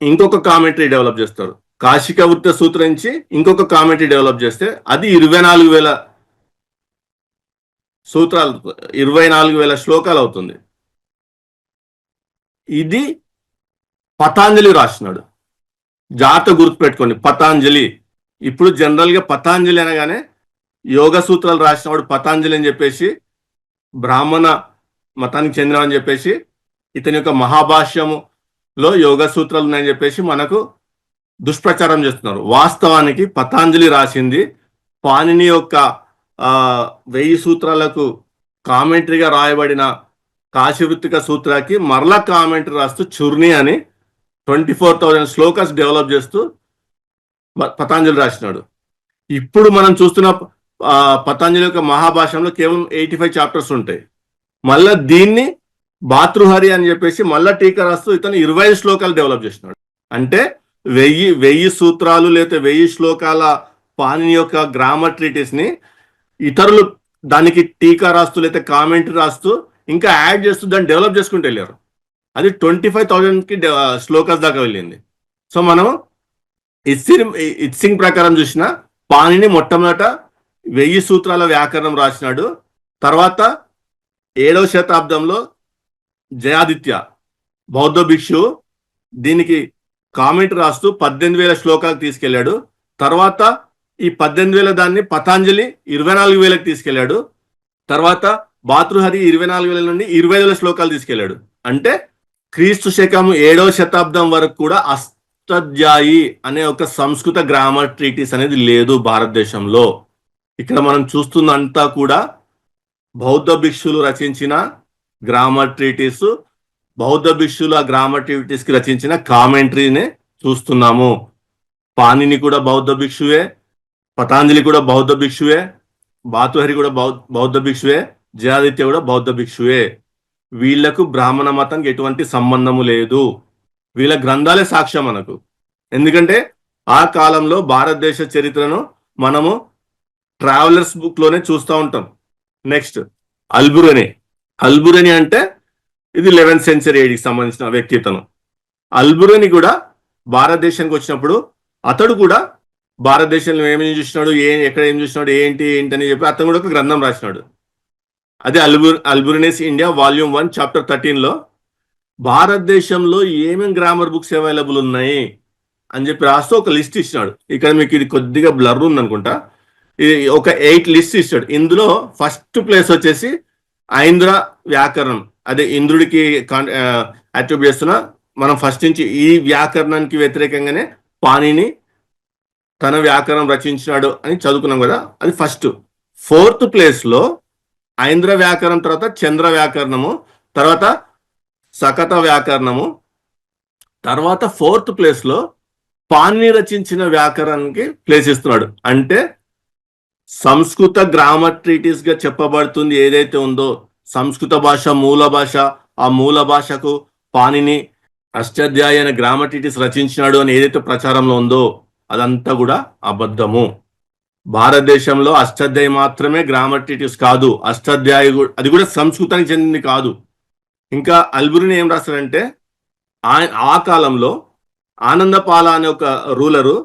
Speaker 1: ఇంకొక కామెంటరీ డెవలప్ చేస్తారు. కాశిక వృత్త సూత్రం నుంచి ఇంకొక కామెంటరీ డెవలప్ చేస్తే అది 24,000 సూత్రాలు, 24,000 శ్లోకాలు అవుతుంది. ఇది పతాంజలి రాసినాడు. జాగ్రత్త గుర్తుపెట్టుకోండి, పతాంజలి. ఇప్పుడు జనరల్ గా పతాంజలి అనగానే యోగ సూత్రాలు రాసినవాడు పతాంజలి అని చెప్పేసి, బ్రాహ్మణ మతానికి చెందినవని చెప్పేసి, ఇతని యొక్క మహాభాష్యములో యోగ సూత్రాలు ఉన్నాయని చెప్పేసి మనకు దుష్ప్రచారం చేస్తున్నారు. వాస్తవానికి పతాంజలి రాసింది పాణిని యొక్క 1000 సూత్రాలకు కామెంటరీగా రాయబడిన కాశీవృత్తిక సూత్రాకి మరలా కామెంటరీ రాస్తూ చుర్ని అని 24,000 శ్లోకాస్ డెవలప్ చేస్తూ పతాంజలి రాసినాడు. ఇప్పుడు మనం చూస్తున్న పతాంజలి యొక్క మహాభాష్యంలో కేవలం 85 చాప్టర్స్ ఉంటాయి. మళ్ళా దీన్ని భాతృహరి అని చెప్పేసి మళ్ళా టీకా రాస్తూ ఇతను 25 శ్లోకాలు డెవలప్ చేసినాడు. అంటే 1000 సూత్రాలు లేదా 1000 శ్లోకాల పాణిని యొక్క గ్రామర్ ట్రీటీస్ ని ఇతరులు దానికి టీకా రాస్తూ లేదా కామెంటరీ రాస్తూ ఇంకా యాడ్ చేస్తూ దాన్ని డెవలప్ చేసుకుంటూ వెళ్ళారు. అది 25,000కి శ్లోకాస్ దాకా వెళ్ళింది. సో మనం ఇత్సింగ్ ప్రకారం చూసిన పాణిని మొట్టమొదట 1000 సూత్రాల వ్యాకరణం రాసినాడు. తర్వాత 7వ శతాబ్దంలో జయాదిత్య బౌద్ధ భిక్షు దీనికి కామెంటరీ రాస్తూ 18,000 శ్లోకాలకు తీసుకెళ్లాడు. తర్వాత ఈ 18,000 దాన్ని పతాంజలి 24,000కి తీసుకెళ్లాడు. తర్వాత భాతృహరి 24,000 నుండి 20,000 శ్లోకాలు తీసుకెళ్లాడు. అంటే క్రీస్తు శకం 7వ శతాబ్దం వరకు కూడా అష్టాధ్యాయి అనే ఒక సంస్కృత గ్రామర్ ట్రీటీస్ అనేది లేదు భారతదేశంలో. ఇక్కడ మనం చూస్తున్నంతా కూడా బౌద్ధ భిక్షులు రచించిన గ్రామర్ ట్రీటీస్, బౌద్ధ భిక్షులు ఆ గ్రామర్ ట్రీటీస్ కి రచించిన కామెంటరీనే చూస్తున్నాము. పాణిని కూడా బౌద్ధ భిక్షువే, పతాంజలి కూడా బౌద్ధ భిక్షువే, భాతృహరి కూడా బౌద్ధ భిక్షువే, జయాదిత్య కూడా బౌద్ధ భిక్షువే. వీళ్లకు బ్రాహ్మణ మతానికి ఎటువంటి సంబంధము లేదు. వీళ్ళ గ్రంథాలే సాక్ష్యం మనకు. ఎందుకంటే ఆ కాలంలో భారతదేశ చరిత్రను మనము ట్రావెలర్స్ బుక్ లోనే చూస్తూ ఉంటాం. నెక్స్ట్ అల్బురని అంటే ఇది 11th సెంచరీ ఏడికి సంబంధించిన వ్యక్తిత్వం. అల్బురని కూడా భారతదేశానికి వచ్చినప్పుడు అతడు కూడా భారతదేశంలో ఏమేమి చూసినాడు, ఎక్కడ ఏం చూసినాడు, ఏంటి అని చెప్పి అతను కూడా ఒక గ్రంథం రాసినాడు. అదే అల్బురనీస్ ఇండియా వాల్యూమ్ 1 చాప్టర్ 13లో భారతదేశంలో ఏమేమి గ్రామర్ బుక్స్ అవైలబుల్ ఉన్నాయి అని చెప్పి రాస్తూ ఒక లిస్ట్ ఇచ్చినాడు. ఇక్కడ మీకు ఇది కొద్దిగా బ్లర్ ఉంది అనుకుంటా. ఒక 8 లిస్ట్ ఇచ్చాడు. ఇందులో ఫస్ట్ ప్లేస్ వచ్చేసి ఐంద్ర వ్యాకరణం, అదే ఇంద్రుడికి అట్రిబ్యూట్ చేస్తున్న. మనం ఫస్ట్ నుంచి ఈ వ్యాకరణానికి వ్యతిరేకంగానే పాణిని తన వ్యాకరణం రచించినాడు అని చదువుకున్నాం కదా, అది ఫస్ట్. 4th ప్లేస్ లో ఐంద్ర వ్యాకరణం, తర్వాత చంద్ర వ్యాకరణము, తర్వాత సకత వ్యాకరణము, తర్వాత 4th ప్లేస్ లో పాణిని రచించిన వ్యాకరణానికి ప్లేస్ ఇస్తున్నాడు. అంటే సంస్కృత గ్రామర్ ట్రీటీస్ గా చెప్పబడుతుంది ఏదైతే ఉందో, సంస్కృత భాష మూల భాష, ఆ మూల భాషకు పాణిని అష్టాధ్యాయ అనే గ్రామర్ ట్రీటీస్ రచించినాడు అని ఏదైతే ప్రచారంలో ఉందో అదంతా కూడా అబద్ధము. భారతదేశంలో అష్టాధ్యాయి మాత్రమే గ్రామర్ ట్రీటీస్ కాదు, అష్టాధ్యాయి అది కూడా సంస్కృతానికి చెందింది కాదు. ఇంకా అల్బురిని ఏం రాస్తాడంటే, ఆ కాలంలో ఆనందపాల అనే ఒక రూలరు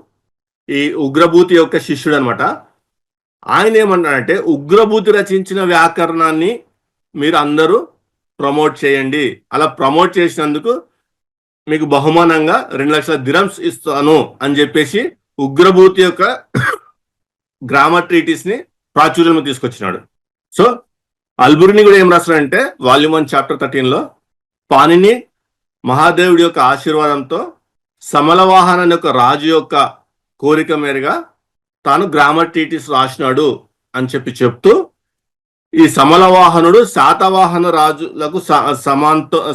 Speaker 1: ఈ ఉగ్రభూతి యొక్క శిష్యుడు అనమాట. ఆయన ఏమన్నాడంటే, ఉగ్రభూతి రచించిన వ్యాకరణాన్ని మీరు అందరూ ప్రమోట్ చేయండి, అలా ప్రమోట్ చేసినందుకు మీకు బహుమానంగా 2,00,000 దిరమ్స్ ఇస్తాను అని చెప్పేసి ఉగ్రభూతి యొక్క గ్రామర్ ట్రీటీస్ ని ప్రాచుర్యం తీసుకొచ్చినాడు. సో అల్బురిని కూడా ఏం రాస్తాడంటే వాల్యూమ్ 1 చాప్టర్ 13లో పాణిని మహాదేవుడి యొక్క ఆశీర్వాదంతో సమలవాహన అనే ఒక రాజు యొక్క కోరిక మేరగా తాను గ్రామర్ ట్రీటిస్ రాసినాడు అని చెప్తూ ఈ సమలవాహనుడు శాతవాహన రాజులకు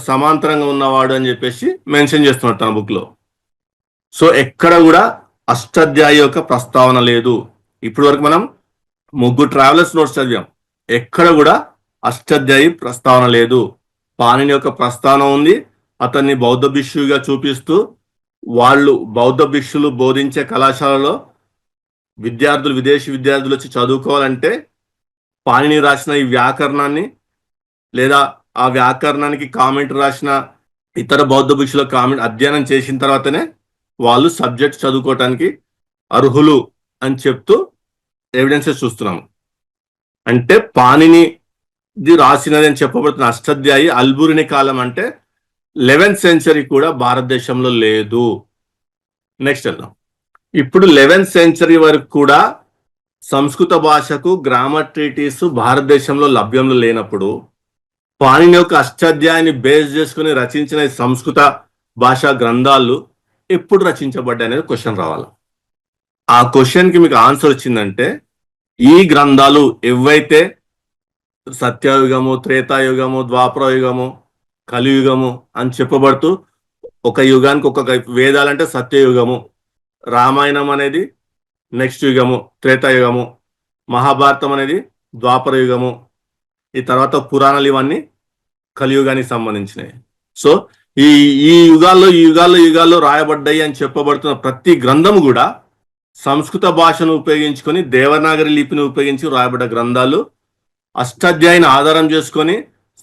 Speaker 1: సమాంతరంగా ఉన్నవాడు అని చెప్పేసి మెన్షన్ చేస్తున్నాడు తన బుక్ లో. సో ఎక్కడ కూడా అష్టాధ్యాయి యొక్క ప్రస్తావన లేదు. ఇప్పటి వరకు మనం 3 ట్రావెలర్స్ నోట్స్ చదివాం, ఎక్కడ కూడా అష్టాధ్యాయి ప్రస్తావన లేదు. పాణిని యొక్క ప్రస్తావన ఉంది. అతన్ని బౌద్ధ భిక్షువుగా చూపిస్తూ వాళ్ళు బౌద్ధ భిక్షులు బోధించే కళాశాలలో విదేశీ విద్యార్థులు వచ్చి చదువుకోవాలంటే పాణిని రాసిన ఈ వ్యాకరణాన్ని లేదా ఆ వ్యాకరణానికి కామెంట్ రాసిన ఇతర బౌద్ధ భిక్షుల కామెంట్ అధ్యయనం చేసిన తర్వాతనే వాళ్ళు సబ్జెక్ట్ చదువుకోవటానికి అర్హులు అని చెప్తూ ఎవిడెన్సెస్ చూస్తున్నాము. అంటే పాణినిది రాసినది అని చెప్పబడుతున్న అష్టాధ్యాయి అల్బురిని కాలం అంటే 11th సెంచరీ కూడా భారతదేశంలో లేదు. నెక్స్ట్ వెళ్దాం. ఇప్పుడు 11th సెంచరీ వరకు కూడా సంస్కృత భాషకు గ్రామర్ ట్రీటీస్ భారతదేశంలో లభ్యంలో లేనప్పుడు పాణిని యొక్క అష్టాధ్యాయాన్ని బేస్ చేసుకుని రచించిన సంస్కృత భాషా గ్రంథాలు ఎప్పుడు రచించబడ్డాయి అనేది క్వశ్చన్ రావాలి. ఆ క్వశ్చన్ కి మీకు ఆన్సర్ వచ్చిందంటే ఈ గ్రంథాలు ఏవైతే సత్యయుగము, త్రేతాయుగము, ద్వాపరయుగము, కలియుగము అని చెప్పబడుతూ ఒక యుగానికి ఒక్కొక్క వేదాలంటే సత్యయుగము, రామాయణం అనేది నెక్స్ట్ యుగము త్రేతాయుగము, మహాభారతం అనేది ద్వాపర యుగము, ఈ తర్వాత పురాణాలు ఇవన్నీ కలియుగానికి సంబంధించినవి. సో ఈ యుగాల్లో రాయబడ్డాయి అని చెప్పబడుతున్న ప్రతి గ్రంథము కూడా సంస్కృత భాషను ఉపయోగించుకొని దేవనాగరి లిపిని ఉపయోగించి రాయబడ్డ గ్రంథాలు. అష్టాధ్యాయిని ఆధారం చేసుకొని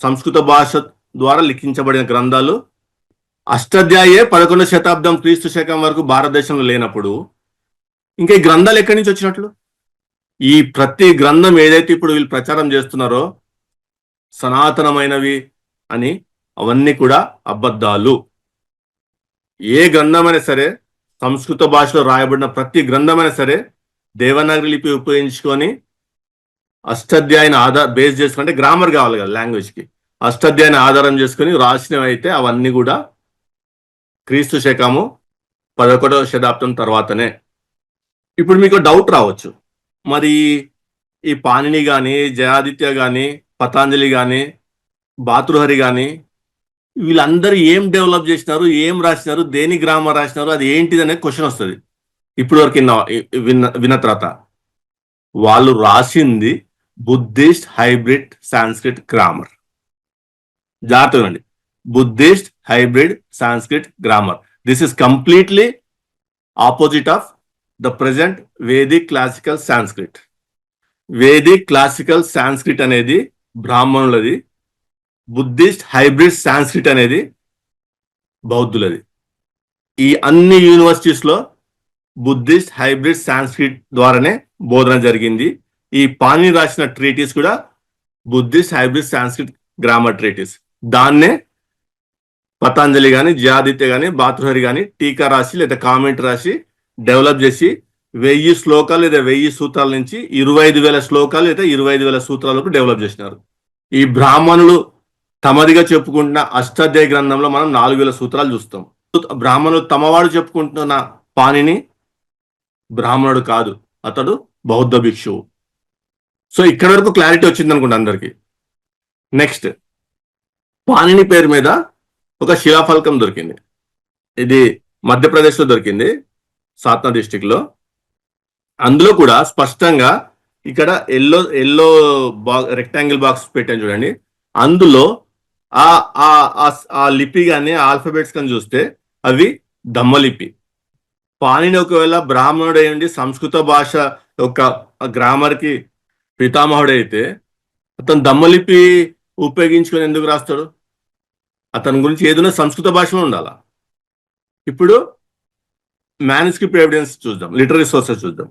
Speaker 1: సంస్కృత భాష ద్వారా లిఖించబడిన గ్రంథాలు. అష్టాధ్యాయే 11వ శతాబ్దం క్రీస్తు శకం వరకు భారతదేశంలో లేనప్పుడు ఇంకా ఈ గ్రంథాలు ఎక్కడి నుంచి వచ్చినట్లు? ఈ ప్రతి గ్రంథం ఏదైతే ఇప్పుడు వీళ్ళు ప్రచారం చేస్తున్నారో సనాతనమైనవి అని, అవన్నీ కూడా అబద్ధాలు. ఏ గ్రంథమైనా సరే, సంస్కృత భాషలో రాయబడిన ప్రతి గ్రంథమైనా సరే దేవనాగరి లిపి ఉపయోగించుకొని అష్టాధ్యాయాన్ని బేస్ చేసుకుంటే గ్రామర్ కావాలి కదా లాంగ్వేజ్కి, అష్టాధ్యాయాన్ని ఆధారం చేసుకొని రాసినవి అయితే అవన్నీ కూడా క్రీస్తు శకము 11వ శతాబ్దం తర్వాతనే. ఇప్పుడు మీకు డౌట్ రావచ్చు, మరి ఈ పాణిని కానీ, జయాదిత్య కానీ, పతాంజలి కానీ, భాతృహరి కానీ వీళ్ళందరూ ఏం డెవలప్ చేసినారు, ఏం రాసినారు, దేని గ్రామర్ రాసినారు, అది ఏంటిది అనే క్వశ్చన్ వస్తుంది. ఇప్పుడు వరకు విన్న తర్వాత వాళ్ళు రాసింది బుద్ధిస్ట్ హైబ్రిడ్ సాంస్క్రిట్ గ్రామర్. జాగ్రత్తగా Buddhist hybrid Sanskrit grammar. This is completely opposite of the present Vedic classical Sanskrit. Vedic classical Sanskrit అనేది బ్రాహ్మణులది, బుద్ధిస్ట్ హైబ్రిడ్ సాంస్క్రిట్ అనేది బౌద్ధులది. ఈ అన్ని యూనివర్సిటీస్ లో బుద్ధిస్ట్ హైబ్రిడ్ సాంస్క్రిట్ ద్వారానే బోధన జరిగింది. ఈ పాణిని రాసిన ట్రీటీస్ కూడా Buddhist hybrid Sanskrit grammar treaties. దాన్నే పతాంజలి కానీ, జయాదిత్య కానీ, భాతృహరి కానీ టీకా రాసి లేదా కామెంట్ రాసి డెవలప్ చేసి 1000 శ్లోకాలు లేదా 1000 సూత్రాల నుంచి 25,000 శ్లోకాలు లేదా 25,000 సూత్రాలకు డెవలప్ చేసినారు. ఈ బ్రాహ్మణులు తమదిగా చెప్పుకుంటున్న అష్టాధ్యాయ గ్రంథంలో మనం 4,000 సూత్రాలు చూస్తాం. బ్రాహ్మణులు తమవాడు చెప్పుకుంటున్న పాణిని బ్రాహ్మణుడు కాదు, అతడు బౌద్ధ భిక్షువు. సో ఇక్కడ వరకు క్లారిటీ వచ్చింది అనుకుంటా అందరికి. నెక్స్ట్, పాణిని పేరు మీద ఒక శిలాఫలకం దొరికింది. ఇది మధ్యప్రదేశ్లో దొరికింది, సాత్నా డిస్టిక్ లో. అందులో కూడా స్పష్టంగా ఇక్కడ ఎల్లో రెక్టాంగిల్ బాక్స్ పెట్టాను చూడండి. అందులో ఆ లిపి కానీ ఆల్ఫాబెట్స్ కానీ చూస్తే అవి దమ్మలిపి. పాణిని ఒకవేళ బ్రాహ్మణుడు అయ్యండి సంస్కృత భాష యొక్క గ్రామర్ కి పితామహుడైతే అతను దమ్మలిపి ఉపయోగించుకొని ఎందుకు రాస్తాడు? అతని గురించి ఏదైనా సంస్కృత భాషలో ఉండాలా. ఇప్పుడు మ్యానుస్క్రిప్ట్ ఎవిడెన్స్ చూద్దాం, లిటరీ సోర్సెస్ చూద్దాం.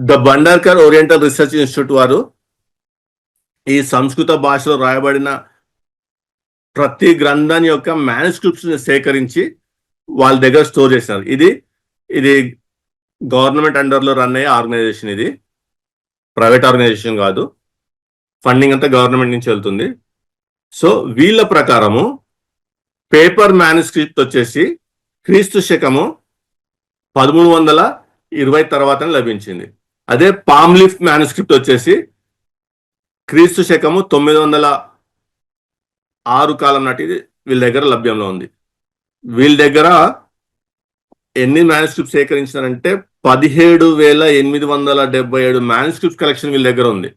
Speaker 1: The Bhandarkar oriental research institute వారు ఈ సంస్కృత భాషలో రాయబడిన ప్రతి గ్రంథాన్ని యొక్క మ్యానుస్క్రిప్ట్స్ సేకరించి వాళ్ళ దగ్గర స్టోర్ చేసినారు. ఇది గవర్నమెంట్ అండర్లో రన్ అయ్యే ఆర్గనైజేషన్, ఇది ప్రైవేట్ ఆర్గనైజేషన్ కాదు, ఫండింగ్ అంతా గవర్నమెంట్ నుంచి వెళ్తుంది. సో వీళ్ళ ప్రకారము పేపర్ మ్యానుస్క్రిప్ట్ వచ్చేసి క్రీస్తు శకము 1320 తర్వాత లభించింది. అదే పామ్ లీఫ్ మ్యానుస్క్రిప్ట్ వచ్చేసి క్రీస్తు శకము 906 కాలం నాటిది వీళ్ళ దగ్గర లభ్యంలో ఉంది. వీళ్ళ దగ్గర ఎన్ని మ్యానుస్క్రిప్ట్ సేకరించారంటే 17,877 మ్యానుస్క్రిప్ట్ కలెక్షన్ వీళ్ళ దగ్గర ఉంది.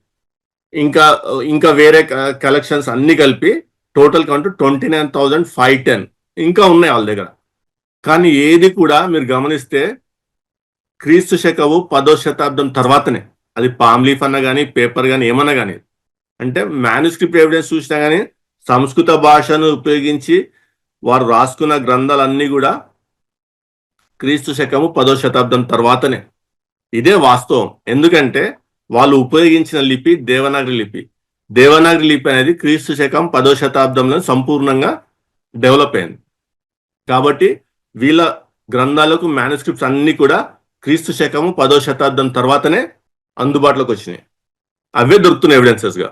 Speaker 1: ఇంకా వేరే కలెక్షన్స్ అన్ని కలిపి టోటల్ కౌంట్ 29,510 ఇంకా ఉన్నాయి వాళ్ళ దగ్గర. కానీ ఏది కూడా మీరు గమనిస్తే క్రీస్తు శకము 10వ శతాబ్దం తర్వాతనే, అది పామ్ లీఫ్ అన్నా కానీ పేపర్ కానీ ఏమన్నా కానీ, అంటే మ్యానుస్క్రిప్ట్ ఎవిడెన్స్ చూసినా కానీ సంస్కృత భాషను ఉపయోగించి వారు రాసుకున్న గ్రంథాలన్నీ కూడా క్రీస్తు శకము 10వ శతాబ్దం తర్వాతనే. ఇదే వాస్తవం. ఎందుకంటే వాళ్ళు ఉపయోగించిన లిపి దేవనాగరి లిపి. దేవనాగరి లిపి అనేది క్రీస్తు శకం 10వ శతాబ్దంలో సంపూర్ణంగా డెవలప్ అయింది. కాబట్టి వీళ్ళ గ్రంథాలకు మ్యానుస్క్రిప్ట్స్ అన్ని కూడా క్రీస్తు శకము 10వ శతాబ్దం తర్వాతనే అందుబాటులోకి వచ్చినాయి. అవే దొరుకుతున్నాయి ఎవిడెన్సెస్ గా.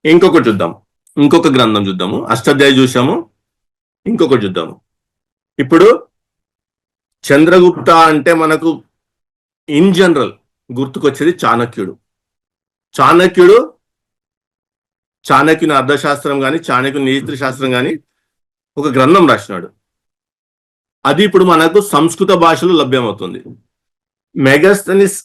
Speaker 1: ఇంకొకటి చూద్దాం, ఇంకొక గ్రంథం చూద్దాము. అష్టాధ్యాయి చూసాము, ఇంకొకటి చూద్దాము. ఇప్పుడు చంద్రగుప్త అంటే మనకు ఇన్ జనరల్ గుర్తుకొచ్చేది చాణక్యుడు. చాణక్యుని అర్థశాస్త్రం కానీ చాణక్యుని నీతి శాస్త్రం కానీ ఒక గ్రంథం రాసినాడు. అది ఇప్పుడు మనకు సంస్కృత భాషలో లభ్యమవుతుంది. మెగాస్థెనిస్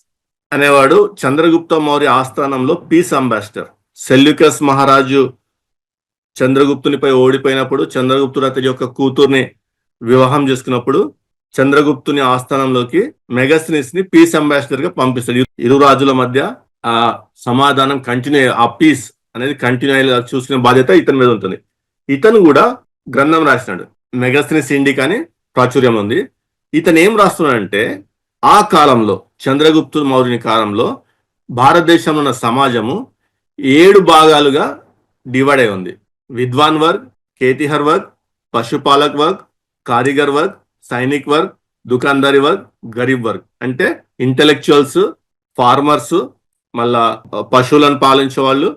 Speaker 1: అనేవాడు చంద్రగుప్త మౌర్య ఆస్థానంలో పీస్ అంబాసిడర్. సెల్యూకస్ మహారాజు చంద్రగుప్తునిపై ఓడిపోయినప్పుడు చంద్రగుప్తుడు అతని యొక్క కూతుర్ని వివాహం చేసుకున్నప్పుడు చంద్రగుప్తుని ఆస్థానంలోకి మెగాస్థెనిస్ ని పీస్ అంబాసిడర్ గా పంపిస్తాడు. ఇరు రాజుల మధ్య ఆ సమాధానం కంటిన్యూ, ఆ పీస్ అనేది కంటిన్యూ అయ్యేలా చూసుకునే బాధ్యత ఇతని మీద ఉంటుంది. ఇతను కూడా గ్రంథం రాసినాడు. మెగాస్థెనిస్ ఇండికా అని ప్రాచుర్యం ఉంది. ఇతను ఏం రాస్తున్నాడంటే, ఆ కాలంలో చంద్రగుప్తు మౌర్యుని కాలంలో భారతదేశంలో ఉన్న సమాజము 7 భాగాలుగా డివైడ్ అయి ఉంది. విద్వాన్ వర్గ్, కేతిహర్ వర్గ్, పశుపాలక్ వర్గ్, కారిగర్ వర్గ్, సైనిక్ వర్గ్, దుకాందారి వర్గ్, గరీబ్ వర్గ్. అంటే ఇంటెలెక్చువల్స్, ఫార్మర్స్, మళ్ళా పశువులను పాలించే వాళ్ళు,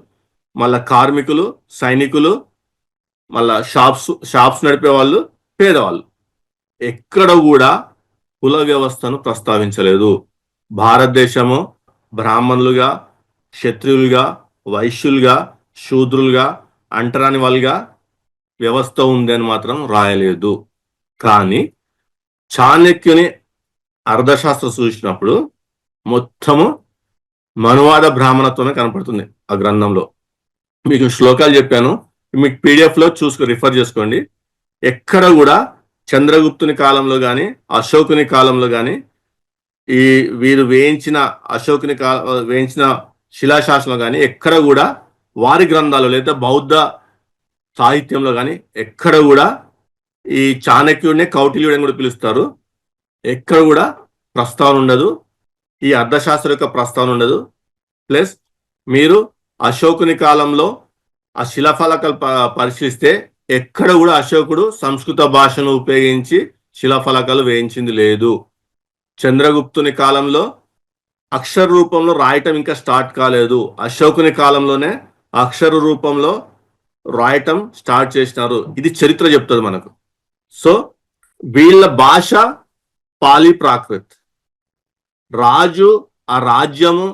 Speaker 1: మళ్ళా కార్మికులు, సైనికులు, మళ్ళా షాప్స్ నడిపే వాళ్ళు, పేదవాళ్ళు. ఎక్కడ కూడా కుల వ్యవస్థను ప్రస్తావించలేదు. భారతదేశము బ్రాహ్మణులుగా, క్షత్రియులుగా, వైశ్యులుగా, శూద్రులుగా, అంటరాని వాళ్ళుగా వ్యవస్థ ఉంది అని మాత్రం రాయలేదు. కానీ చాణక్యుని అర్థశాస్త్రం చూసినప్పుడు మొత్తము మనువాద బ్రాహ్మణత్వమే కనపడుతుంది ఆ గ్రంథంలో. మీకు శ్లోకాలు చెప్పాను, మీకు PDF లో రిఫర్ చేసుకోండి. ఎక్కడ కూడా చంద్రగుప్తుని కాలంలో కానీ అశోకుని కాలంలో కానీ వీరు వేయించిన శిలాశాసనంలో కానీ ఎక్కడ కూడా వారి గ్రంథాలు లేదా బౌద్ధ సాహిత్యంలో కానీ ఎక్కడ కూడా ఈ చాణక్యుడినే కౌటిల్యుడని కూడా పిలుస్తారు, ఎక్కడ కూడా ప్రస్తావన ఉండదు. ఈ అర్థశాస్త్ర యొక్క ప్రస్తావన ఉండదు. ప్లస్ మీరు అశోకుని కాలంలో ఆ శిలాఫలకాలు పరిశీలిస్తే ఎక్కడ కూడా అశోకుడు సంస్కృత భాషను ఉపయోగించి శిలాఫలకాలు వేయించింది లేదు. చంద్రగుప్తుని కాలంలో అక్షర రూపంలో రాయటం ఇంకా స్టార్ట్ కాలేదు. అశోకుని కాలంలోనే అక్షర రూపంలో రాయటం స్టార్ట్ చేసినారు. ఇది చరిత్ర చెప్తుంది మనకు. సో వీళ్ళ భాష పాలి ప్రాకృత్. రాజు ఆ రాజ్యము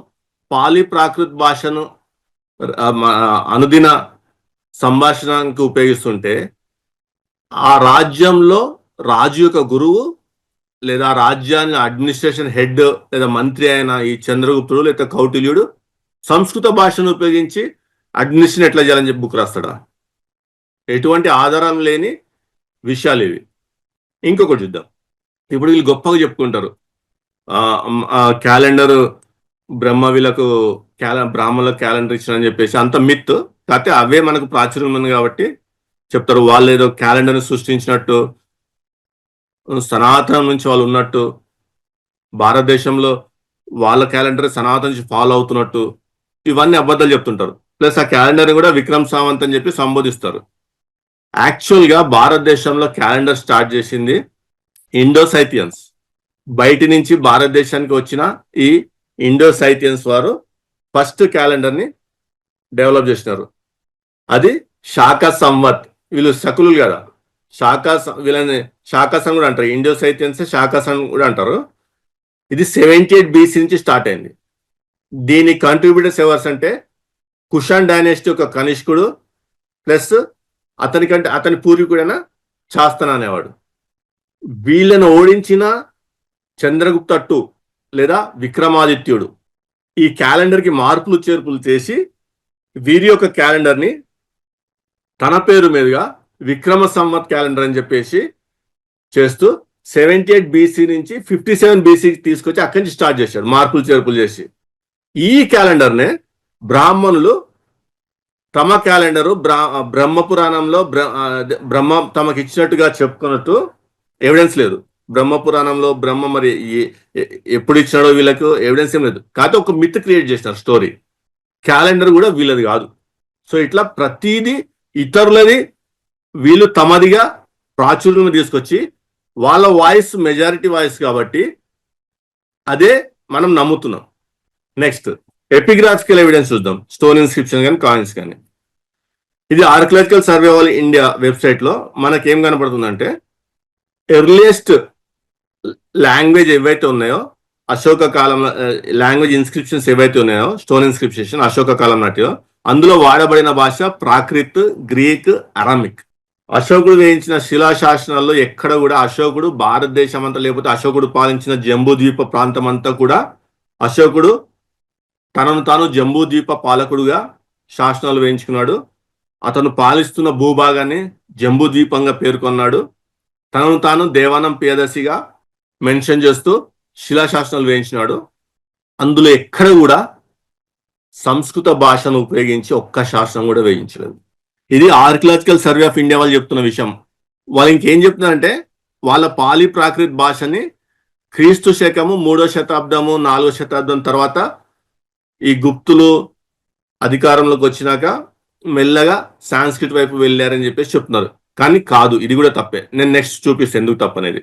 Speaker 1: పాలి ప్రాకృత్ భాషను అనుదిన సంభాషణకు ఉపయోగిస్తుంటే ఆ రాజ్యంలో రాజు యొక్క గురువు లేదా రాజ్యాన్ని అడ్మినిస్ట్రేషన్ హెడ్ లేదా మంత్రి అయిన ఈ చంద్రగుప్తుడు లేదా కౌటిల్యుడు సంస్కృత భాషను ఉపయోగించి అడ్మినిస్ట్రేషన్ ఎట్లా చేయాలని చెప్పి బుక్ రాస్తాడా? ఎటువంటి ఆధారం లేని విషయాలు ఇవి. ఇంకొకటి చూద్దాం. ఇప్పుడు వీళ్ళు గొప్పగా చెప్పుకుంటారు క్యాలెండర్ బ్రహ్మవిలకు బ్రాహ్మణులకు క్యాలెండర్ ఇచ్చారని చెప్పేసి, అంత మిత్. కాకపోతే అవే మనకు ప్రాచుర్యం ఉంది కాబట్టి చెప్తారు. వాళ్ళు ఏదో క్యాలెండర్ని సృష్టించినట్టు, సనాతనం నుంచి వాళ్ళు ఉన్నట్టు, భారతదేశంలో వాళ్ళ క్యాలెండర్ సనాతనం నుంచి ఫాలో అవుతున్నట్టు, ఇవన్నీ అబద్ధాలు చెప్తుంటారు. ప్లస్ ఆ క్యాలెండర్ని కూడా విక్రమ్ సావంత్ అని చెప్పి సంబోధిస్తారు. యాక్చువల్గా భారతదేశంలో క్యాలెండర్ స్టార్ట్ చేసింది ఇండోసైథియన్స్. బయటి నుంచి భారతదేశానికి వచ్చిన ఈ ఇండోసైథియన్స్ వారు ఫస్ట్ క్యాలెండర్ని డెవలప్ చేసినారు. అది శాక సంవత్. వీళ్ళు శకులు కదా, వీళ్ళని షాకాస్ అని కూడా అంటారు, ఇండో సైతియన్స్ షాకాస్ అని కూడా అంటారు. ఇది 78 BC నుంచి స్టార్ట్ అయింది. దీని కంట్రిబ్యూటర్స్ ఎవరు అంటే కుషాన్ డైనాసిటీ యొక్క కనిష్కుడు ప్లస్ అతని పూర్వీకుడైన శాస్తన అనేవాడు. వీళ్ళను ఓడించిన చంద్రగుప్త II లేదా విక్రమాదిత్యుడు ఈ క్యాలెండర్కి మార్పులు చేర్పులు చేసి వీరి యొక్క క్యాలెండర్ని తన పేరు మీదుగా విక్రమ సంవత్ క్యాలెండర్ అని చెప్పేసి చేస్తూ 78 BC నుంచి 57 BC తీసుకొచ్చి అక్కడి నుంచి స్టార్ట్ చేశాడు మార్పులు చేర్పులు చేసి. ఈ క్యాలెండర్నే బ్రాహ్మణులు తమ క్యాలెండరు బ్రహ్మ పురాణంలో బ్రహ్మ తమకు ఇచ్చినట్టుగా చెప్పుకున్నట్టు ఎవిడెన్స్ లేదు. బ్రహ్మ పురాణంలో బ్రహ్మ మరి ఎప్పుడు ఇచ్చినాడో వీళ్ళకు ఎవిడెన్స్ ఏం లేదు. కాకపోతే ఒక మిత్ క్రియేట్ చేసినారు స్టోరీ. క్యాలెండర్ కూడా వీళ్ళది కాదు. సో ఇట్లా ప్రతిదీ ఇతరులది వీళ్ళు తమదిగా ప్రాచుర్యం తీసుకొచ్చి వాళ్ళ వాయిస్ మెజారిటీ వాయిస్ కాబట్టి అదే మనం నమ్ముతున్నాం. నెక్స్ట్ ఎపిగ్రాఫికల్ ఎవిడెన్స్ చూద్దాం. స్టోన్ ఇన్స్క్రిప్షన్ కానీ కాయిన్స్ కానీ. ఇది archaeological survey of India website లో మనకేం కనపడుతుందంటే ఎర్లియస్ట్ లాంగ్వేజ్ ఏవైతే ఉన్నాయో అశోక కాలం లాంగ్వేజ్ ఇన్స్క్రిప్షన్స్ ఏవైతే ఉన్నాయో స్టోన్ ఇన్స్క్రిప్షన్ అశోక కాలం నాటియో అందులో వాడబడిన భాష ప్రాకృత్, గ్రీక్, అరామిక్. అశోకుడు వేయించిన శిలాశాసనాల్లో ఎక్కడ కూడా అశోకుడు భారతదేశం అంతా లేకపోతే అశోకుడు పాలించిన జంబూద్వీప ప్రాంతం అంతా కూడా అశోకుడు తనను తాను జంబూద్వీప పాలకుడుగా శాసనాలు వేయించుకున్నాడు. అతను పాలిస్తున్న భూభాగాన్ని జంబూద్వీపంగా పేర్కొన్నాడు. తనను తాను దేవానం పియదసిగా మెన్షన్ చేస్తూ శిలాశాసనాలు వేయించినాడు. అందులో ఎక్కడ కూడా సంస్కృత భాషను ఉపయోగించి ఒక్క శాసనం కూడా వేయించలేదు. ఇది ఆర్కియలాజికల్ సర్వే ఆఫ్ ఇండియా వాళ్ళు చెప్తున్న విషయం. వాళ్ళు ఇంకేం చెప్తున్నారంటే వాళ్ళ పాలి ప్రాకృత భాషని క్రీస్తు శకము 3వ శతాబ్దము 4వ శతాబ్దం తర్వాత ఈ గుప్తులు అధికారంలోకి వచ్చినాక మెల్లగా సాంస్క్రిట్ వైపు వెళ్ళారని చెప్పేసి చెప్తున్నారు. కానీ కాదు, ఇది కూడా తప్పే. నేను నెక్స్ట్ చూపిస్తాను ఎందుకు తప్పనేది.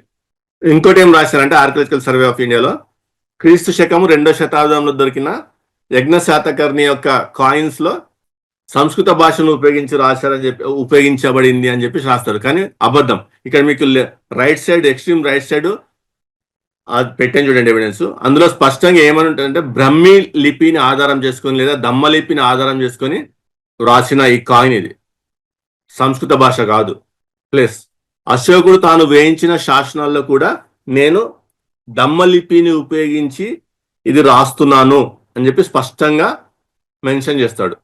Speaker 1: ఇంకోటి ఏం రాశారంటే ఆర్కియలాజికల్ సర్వే ఆఫ్ ఇండియాలో క్రీస్తు శకము 2వ శతాబ్దంలో దొరికిన యజ్ఞ శాతకర్ణి యొక్క కాయిన్స్ లో సంస్కృత భాషను ఉపయోగించబడింది అని చెప్పి రాస్తారు. కానీ అబద్ధం. ఇక్కడ మీకు right side extreme right side అది పెట్టాను చూడండి ఎవిడెన్స్. అందులో స్పష్టంగా ఏమని ఉంటుందంటే బ్రహ్మీ లిపిని ఆధారం చేసుకొని లేదా దమ్మ లిపిని ఆధారం చేసుకొని రాసిన ఈ కాయిన్ ఇది సంస్కృత భాష కాదు. ప్లస్ అశోకుడు తాను వేయించిన శాసనాల్లో కూడా నేను దమ్మ లిపిని ఉపయోగించి ఇది రాస్తున్నాను అని చెప్పి స్పష్టంగా మెన్షన్ చేస్తాడు.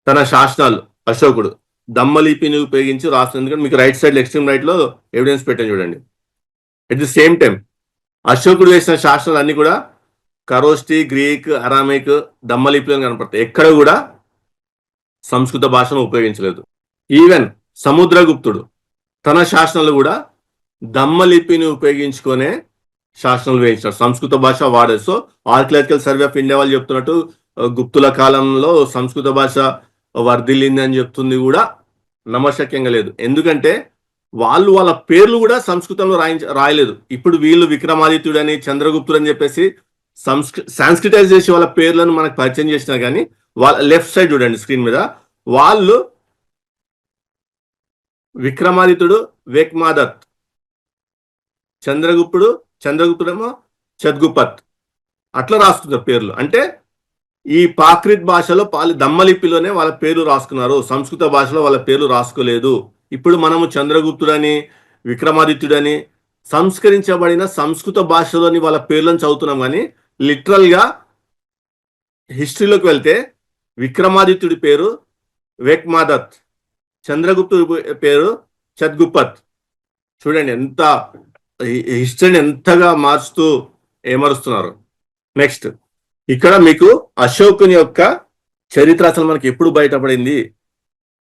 Speaker 1: తన శాసనాలు అశోకుడు దమ్మ లిపిని ఉపయోగించి రాస్తుంది. ఎందుకంటే మీకు రైట్ సైడ్ ఎక్స్ట్రీమ్ రైట్ లో ఎవిడెన్స్ పెట్టాను చూడండి. ఎట్ ది సేమ్ టైం అశోకుడు వేసిన శాస్త్రాలు అన్ని కూడా ఖరోష్టి, గ్రీక్, అరామిక్, దమ్మలిపిలో కనపడతాయి. ఎక్కడ కూడా సంస్కృత భాషను ఉపయోగించలేదు. ఈవెన్ సముద్రగుప్తుడు తన శాసనాలు కూడా దమ్మలిపిని ఉపయోగించుకునే శాసనాలు వేయించారు, సంస్కృత భాష వాడేది. So archaeological survey of India వాళ్ళు చెప్తున్నట్టు గుప్తుల కాలంలో సంస్కృత భాష వర్ధిల్లింది అని చెప్తుంది కూడా నమ్మశక్యంగా లేదు. ఎందుకంటే వాళ్ళు వాళ్ళ పేర్లు కూడా సంస్కృతంలో రాయలేదు. ఇప్పుడు వీళ్ళు విక్రమాదిత్యుడని, చంద్రగుప్తుడు అని చెప్పేసి సాంస్క్రిటైజ్ చేసి వాళ్ళ పేర్లను మనకు పరిచయం చేసినా కానీ వాళ్ళ లెఫ్ట్ సైడ్ చూడండి స్క్రీన్ మీద, వాళ్ళు విక్రమాదిత్యుడు వేక్మాదత్, చంద్రగుప్తుడేమో చద్గుపత్ అట్లా రాసుకున్నారు పేర్లు. అంటే ఈ ప్రాకృత్ భాషలో దమ్మలిపిలోనే వాళ్ళ పేర్లు రాసుకున్నారు, సంస్కృత భాషలో వాళ్ళ పేర్లు రాసుకోలేదు. ఇప్పుడు మనము చంద్రగుప్తుడని, విక్రమాదిత్యుడని సంస్కరించబడిన సంస్కృత భాషలోని వాళ్ళ పేర్లను చదువుతున్నాం. కానీ లిటరల్ గా హిస్టరీలోకి వెళ్తే విక్రమాదిత్యుడి పేరు వేక్మాదత్, చంద్రగుప్తుడి పేరు చద్గుపత్. చూడండి ఎంత హిస్టరీని ఎంతగా మార్చుతూ ఏమరుస్తున్నారు. నెక్స్ట్ ఇక్కడ మీకు అశోకుని యొక్క చరిత్ర అసలు మనకి ఎప్పుడు బయటపడింది,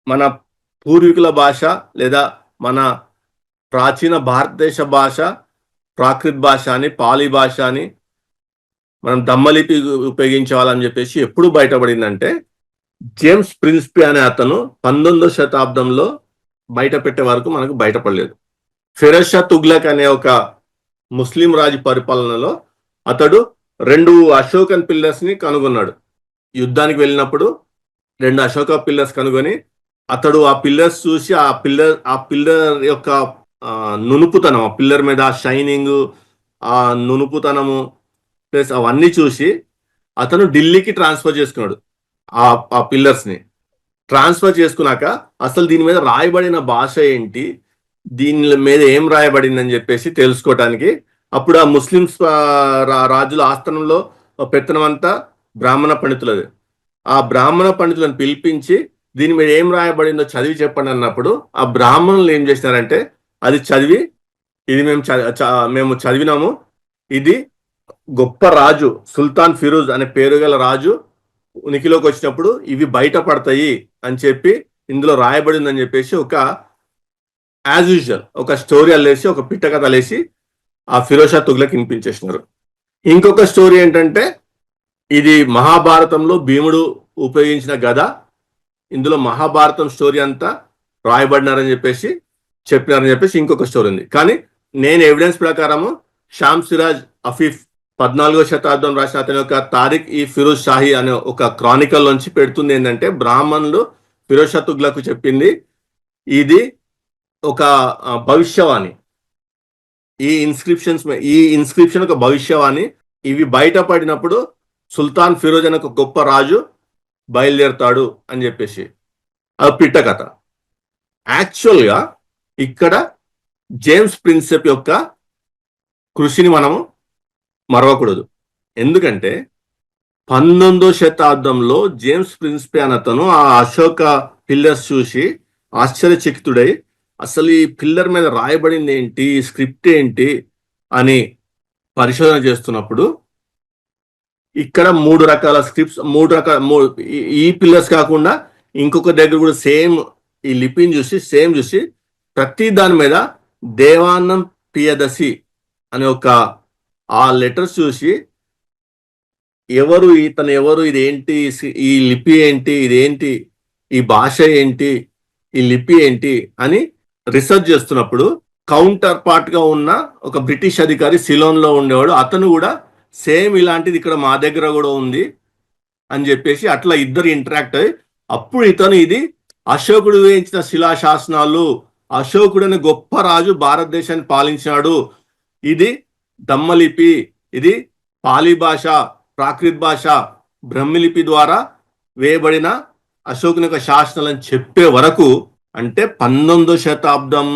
Speaker 1: మన పూర్వీకుల భాష లేదా మన ప్రాచీన భారతదేశ భాష ప్రాకృత్ భాష అని, పాలీ భాష అని, మనం దమ్మలిపి ఉపయోగించాలని చెప్పేసి ఎప్పుడు బయటపడిందంటే జేమ్స్ ప్రిన్స్పీ అనే అతను 19వ శతాబ్దంలో బయట పెట్టే వరకు మనకు బయటపడలేదు. ఫిరోజ్ షా తుగ్లక్ అనే ఒక ముస్లిం రాజు పరిపాలనలో అతడు 2 అశోకన్ పిల్లర్స్ ని కనుగొన్నాడు. యుద్ధానికి వెళ్ళినప్పుడు 2 అశోక పిల్లర్స్ కనుగొని అతడు ఆ పిల్లర్స్ చూసి ఆ పిల్లర్ యొక్క నునుపుతనం, ఆ పిల్లర్ మీద ఆ షైనింగ్, ఆ నునుపుతనము ప్లస్ అవన్నీ చూసి అతను ఢిల్లీకి ట్రాన్స్ఫర్ చేసుకున్నాడు ఆ ఆ పిల్లర్స్ ని. ట్రాన్స్ఫర్ చేసుకున్నాక అసలు దీని మీద రాయబడిన భాష ఏంటి, దీని మీద ఏం రాయబడిందని చెప్పేసి తెలుసుకోవటానికి అప్పుడు ఆ ముస్లిమ్స్ రాజుల ఆస్థానంలో పెత్తనం అంతా బ్రాహ్మణ పండితులది. ఆ బ్రాహ్మణ పండితులను పిలిపించి దీని మీద ఏం రాయబడిందో చదివి చెప్పండి అన్నప్పుడు ఆ బ్రాహ్మణులు ఏం చేసినారంటే అది చదివి, ఇది మేము చదివినాము, ఇది గొప్ప రాజు సుల్తాన్ ఫిరోజ్ అనే పేరు గల రాజు ఉనికిలోకి వచ్చినప్పుడు ఇవి బయటపడతాయి అని చెప్పి ఇందులో రాయబడిందని చెప్పేసి ఒక యాజ్ యూజువల్ ఒక స్టోరీ అల్లేసి, ఒక పిట్ట కథ అల్లేసి ఆ ఫిరోజ్ షా తుగ్లక్ వినిపించేసినారు. ఇంకొక స్టోరీ ఏంటంటే ఇది మహాభారతంలో భీముడు ఉపయోగించిన గద, ఇందులో మహాభారతం స్టోరీ అంతా రాయబడినారని చెప్పేసి చెప్పినారని చెప్పేసి ఇంకొక స్టోరీ ఉంది. కానీ నేను ఎవిడెన్స్ ప్రకారము షామ్ సిరాజ్ అఫీఫ్ 14వ శతాబ్దం రాసిన అతని యొక్క తారిక్ ఈ ఫిరోజ్ షాహీ అనే ఒక క్రానికల్ నుంచి పెడుతుంది ఏంటంటే బ్రాహ్మణులు ఫిరోజ్ షా తుగ్లక్ చెప్పింది ఇది ఒక భవిష్యవాణి. ఈ ఇన్స్క్రిప్షన్ ఒక భవిష్యవాణి, ఇవి బయటపడినప్పుడు సుల్తాన్ ఫిరోజ్ అనే ఒక గొప్ప రాజు బయలుదేరుతాడు అని చెప్పేసి అది పిట్ట కథ. యాక్చువల్గా ఇక్కడ జేమ్స్ ప్రిన్సెప్ యొక్క కృషిని మనము మరవకూడదు. ఎందుకంటే 19వ శతాబ్దంలో జేమ్స్ ప్రిన్స్పే అనతను ఆ అశోక పిల్లర్స్ చూసి ఆశ్చర్యచకితుడై అసలు ఈ పిల్లర్ మీద రాయబడింది ఏంటి, స్క్రిప్ట్ ఏంటి అని పరిశోధన చేస్తున్నప్పుడు ఇక్కడ 3 రకాల స్క్రిప్ట్స్, ఈ పిల్లర్స్ కాకుండా ఇంకొక దగ్గర కూడా సేమ్ ఈ లిపిని చూసి ప్రతి దాని మీద దేవానందం ప్రియదసి అనే ఒక ఆ లెటర్స్ చూసి ఇతను ఎవరు, ఇదేంటి, ఈ లిపి ఏంటి, ఇదేంటి, ఈ భాష ఏంటి, ఈ లిపి ఏంటి అని రీసెర్చ్ చేస్తున్నప్పుడు కౌంటర్ పార్ట్ గా ఉన్న ఒక బ్రిటిష్ అధికారి సిలోన్ లో ఉండేవాడు, అతను కూడా సేమ్ ఇలాంటిది ఇక్కడ మా దగ్గర కూడా ఉంది అని చెప్పేసి అట్లా ఇద్దరు ఇంటరాక్ట్ అయ్యి అప్పుడు ఇతను ఇది అశోకుడు వేయించిన శిలాశాసనాలు, అశోకుడు అనే గొప్ప రాజు భారతదేశాన్ని పాలించినాడు, ఇది దమ్మలిపి, ఇది పాలీ భాష, ప్రాకృత భాష, బ్రహ్మలిపి ద్వారా వేయబడిన అశోకుని యొక్క శాసనాలని చెప్పే వరకు, అంటే 19వ శతాబ్దం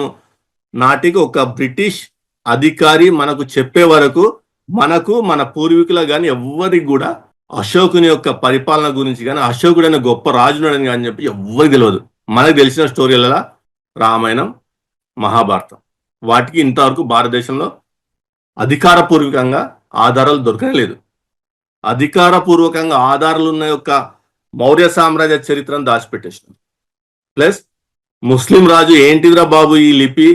Speaker 1: నాటికి ఒక బ్రిటిష్ అధికారి మనకు చెప్పే వరకు మనకు మన పూర్వీకుల కానీ ఎవ్వరికి కూడా అశోకుని యొక్క పరిపాలన గురించి కానీ అశోకుడు అనే గొప్ప రాజునని కానీ చెప్పి ఎవ్వరికి తెలియదు. మనకు తెలిసిన స్టోరీలలో రామాయణం, మహాభారతం, వాటికి ఇంతవరకు భారతదేశంలో అధికారపూర్వకంగా ఆధారాలు దొరకలేదు. అధికారపూర్వకంగా ఆధారాలు ఉన్న యొక్క మౌర్య సామ్రాజ్య చరిత్రను దాచిపెట్టేసినాం. ప్లస్ ముస్లిం రాజు ఏంటిదిరా బాబు ఈ లిపి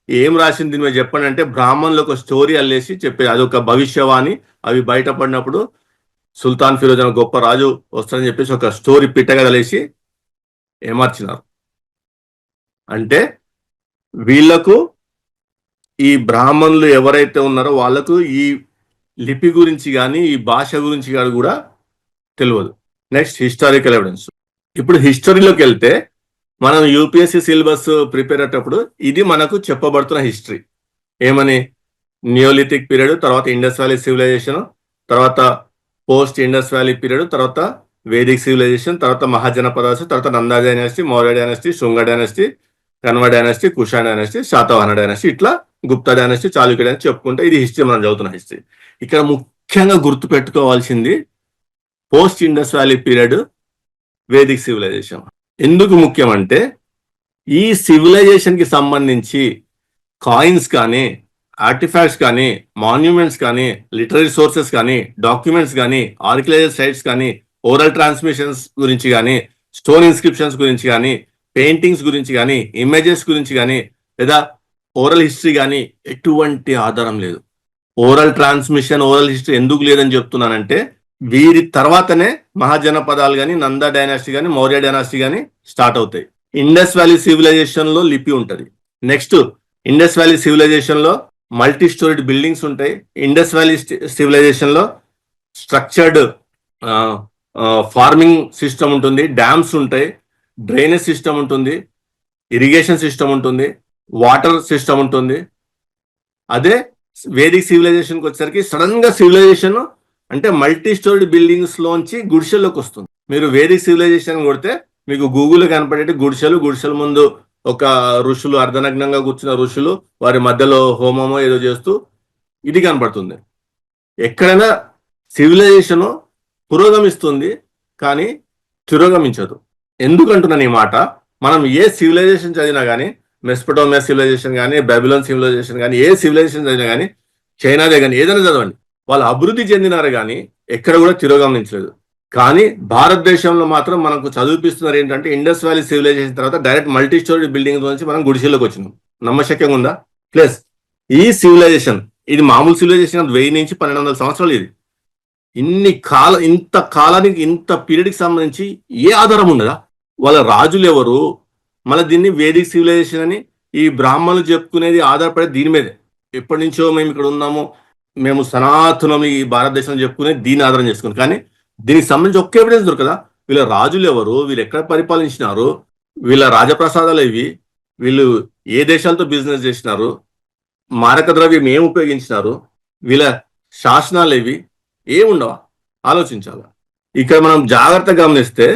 Speaker 1: ఏం రాసింది దీని మీద చెప్పండి అంటే బ్రాహ్మణులు ఒక స్టోరీ అల్లేసి చెప్పేది, అదొక భవిష్యవాణి, అవి బయటపడినప్పుడు సుల్తాన్ ఫిరోజ్ అనే గొప్ప రాజు వస్తారని చెప్పేసి ఒక స్టోరీ పిట్టగదలేసి ఏమార్చినారు. అంటే వీళ్లకు ఈ బ్రాహ్మణులు ఎవరైతే ఉన్నారో వాళ్ళకు ఈ లిపి గురించి కానీ ఈ భాష గురించి కానీ కూడా తెలియదు. Next historical evidence. ఇప్పుడు హిస్టరీలోకి వెళ్తే మనం యూపీఎస్సీ సిలబస్ ప్రిపేర్ అయ్యేటప్పుడు ఇది మనకు చెప్పబడుతున్న హిస్టరీ ఏమని, నియోలిథిక్ పీరియడ్, తర్వాత ఇండస్ వ్యాలీ సివిలైజేషన్, తర్వాత పోస్ట్ ఇండస్ వ్యాలీ పీరియడ్, తర్వాత వేదిక్ సివిలైజేషన్, తర్వాత మహాజనపదాస్, తర్వాత Nanda dynasty, Maurya dynasty, Shunga dynasty, Kanva dynasty, Kushana dynasty, Satavahana dynasty, ఇట్లా గుప్తా డైనాసిటీ, చాళుక్య డైనాసిటీ చెప్పుకుంటే ఇది హిస్టరీ మనం చదువుతున్న హిస్టరీ. ఇక్కడ ముఖ్యంగా గుర్తు పెట్టుకోవాల్సింది post Indus valley period, Vedic civilisation. ఎందుకు ముఖ్యం అంటే ఈ సివిలైజేషన్ కి సంబంధించి కాయిన్స్ కానీ, ఆర్టిఫాక్ట్స్ కానీ, మాన్యుమెంట్స్ కానీ, లిటరీ సోర్సెస్ కానీ, డాక్యుమెంట్స్ కానీ, ఆర్కియలాజికల్ సైట్స్ కానీ, ఓరల్ ట్రాన్స్మిషన్స్ గురించి కానీ, స్టోన్ ఇన్స్క్రిప్షన్స్ గురించి కానీ, పెయింటింగ్స్ గురించి కానీ, ఇమేజెస్ గురించి కానీ, లేదా ఓరల్ హిస్టరీ కానీ ఎటువంటి ఆధారం లేదు. ఓరల్ ట్రాన్స్మిషన్, ఓరల్ హిస్టరీ ఎందుకు లేదని చెప్తున్నానంటే వీరి తర్వాతనే మహాజనపదాలు కానీ, నందా డైనాసిటీ కానీ, మౌర్య డైనాసిటీ కానీ స్టార్ట్ అవుతాయి. ఇండస్ వ్యాలీ సివిలైజేషన్ లో లిపి ఉంటుంది. నెక్స్ట్ ఇండస్ వ్యాలీ సివిలైజేషన్ లో మల్టీ స్టోరీడ్ బిల్డింగ్స్ ఉంటాయి. ఇండస్ వ్యాలీ సివిలైజేషన్ లో స్ట్రక్చర్డ్ ఫార్మింగ్ సిస్టమ్ ఉంటుంది, డ్యామ్స్ ఉంటాయి, డ్రైనేజ్ సిస్టమ్ ఉంటుంది, ఇరిగేషన్ సిస్టమ్ ఉంటుంది, వాటర్ సిస్టమ్ ఉంటుంది. అదే వేదిక్ సివిలైజేషన్కి వచ్చేసరికి సడన్ గా సివిలైజేషన్ అంటే మల్టీ స్టోరీ బిల్డింగ్స్ లోంచి గుడిసెల్లోకి వస్తుంది. మీరు వేదిక్ సివిలైజేషన్ కొడితే మీకు గూగుల్ కనపడేటి గుడిసెల ముందు ఒక ఋషులు అర్ధనగ్నంగా కూర్చున్న ఋషులు వారి మధ్యలో హోమమో ఏదో చేస్తూ ఇది కనపడుతుంది. ఎక్కడైనా సివిలైజేషన్ పురోగమిస్తుంది కానీ తిరోగమించదు. ఎందుకంటున్నాను ఈ మాట, మనం ఏ సివిలైజేషన్ చదివినా కానీ, మెస్పటోమియా సివిలైజేషన్ కానీ, బెబిలోన్ సివిలైజేషన్ కానీ, ఏ సివిలైజేషన్ చదివినా కానీ, చైనాదే కానీ ఏదైనా చదవండి, వాళ్ళు అభివృద్ధి చెందినారు కానీ ఎక్కడ కూడా తిరోగమనించలేదు. కానీ భారతదేశంలో మాత్రం మనకు చదివిపిస్తున్నారు ఏంటంటే ఇండస్ వ్యాలీ సివిలైజేషన్ తర్వాత డైరెక్ట్ మల్టీ స్టోరీ బిల్డింగ్ నుంచి మనం గుడిసెల్లోకి వచ్చినాం. నమ్మశక్యంగా ఉందా? ప్లస్ ఈ సివిలైజేషన్ ఇది మామూలు సివిలైజేషన్ 1000 నుంచి 1200 సంవత్సరాలు. ఇది ఇంత కాలానికి ఇంత పీరియడ్కి సంబంధించి ఏ ఆధారం ఉండదా? వాళ్ళ రాజులు ఎవరు? మళ్ళీ దీన్ని వేదిక్ సివిలైజేషన్ అని ఈ బ్రాహ్మణులు చెప్పుకునేది ఆధారపడే దీని మీదే. ఎప్పటి నుంచో మేము ఇక్కడ ఉన్నాము, మేము సనాతనం ఈ భారతదేశంలో చెప్పుకునేది దీన్ని ఆధారం చేసుకుని. కానీ దీనికి సంబంధించి ఒక్క ఎవిడెన్స్ దొరకదా? వీళ్ళ రాజులు ఎవరు? వీళ్ళు ఎక్కడ పరిపాలించినారు? వీళ్ళ రాజప్రసాదాలు ఇవి? వీళ్ళు ఏ దేశాలతో బిజినెస్ చేసినారు? మారక ద్రవ్యం ఏం ఉపయోగించినారు? వీళ్ళ శాసనాలు ఇవి ఏముండవా? ఆలోచించాలి. ఇక్కడ మనం జాగ్రత్తగా గమనిస్తే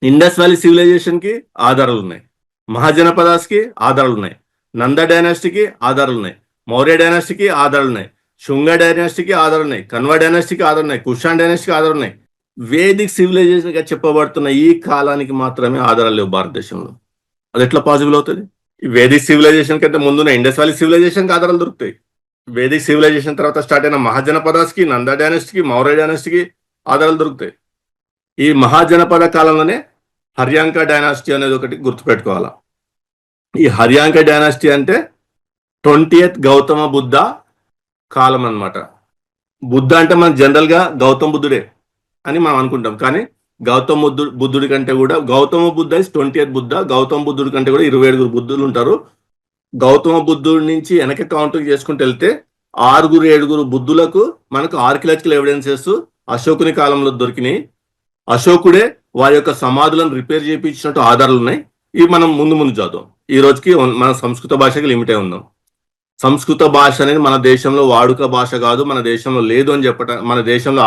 Speaker 1: ఇండస్ వ్యాలీ సివిలైజేషన్ కి ఆధారాలు ఉన్నాయి, మహాజనపదాస్ కి ఆధారాలు ఉన్నాయి, నంద డైనాసిటీకి ఆధారాలు ఉన్నాయి, మౌర్య డైనాసిటీకి ఆధారాలు ఉన్నాయి, శుంగ డైనాసిటీకి ఆధారాలు ఉన్నాయి, కన్వ డైనాసిటీకి ఆధారాలు ఉన్నాయి, కుషాన్ డైనాసిటీకి ఆధారాలు ఉన్నాయి. వేదిక్ సివిలైజేషన్ గా చెప్పబడుతున్న ఈ కాలానికి మాత్రమే ఆధారాలు లేవు భారతదేశంలో. అది ఎట్లా పాసిబుల్ అవుతుంది? వేదిక్ సివిలైజేషన్ కంటే ముందున్న ఇండస్ వ్యాలీ సివిలైజేషన్ కి ఆధారాలు దొరుకుతాయి. వేదిక్ సివిలైజేషన్ తర్వాత స్టార్ట్ అయిన మహాజనపదాస్ కి, నంద డైనాసిటీకి, మౌర్య డైనాసిటీకి ఆధారాలు దొరుకుతాయి. ఈ మహాజనపద కాలంలోనే హర్యాంక డైనాసిటీ అనేది ఒకటి గుర్తుపెట్టుకోవాలా. ఈ హర్యాంక డైనాసిటీ అంటే 20th గౌతమ బుద్ధ కాలం అన్నమాట. బుద్ధ అంటే మనం జనరల్ గా గౌతమ బుద్ధుడే అని మనం అనుకుంటాం. కానీ గౌతమ బుద్ధుడి కంటే కూడా గౌతమ బుద్ధ ఇస్ 20th బుద్ధ. గౌతమ బుద్ధుడి కంటే కూడా 27 బుద్ధులు ఉంటారు. గౌతమ బుద్ధుడి నుంచి వెనక కౌంట్ చేసుకుంటూ వెళ్తే 6-7 బుద్ధులకు మనకు ఆర్కియలాజికల్ ఎవిడెన్సెస్ అశోకుని కాలంలో దొరికినాయి. అశోకుడే వారి యొక్క సమాధులను రిపేర్ చేయించినట్టు ఆధారాలు ఉన్నాయి. ఇవి మనం ముందు చదువు. ఈ రోజుకి మన సంస్కృత భాషకి లిమిట్ అయి ఉందాం. సంస్కృత భాష అనేది మన దేశంలో వాడుక భాష కాదు, మన దేశంలో లేదు అని చెప్పడం, మన దేశంలో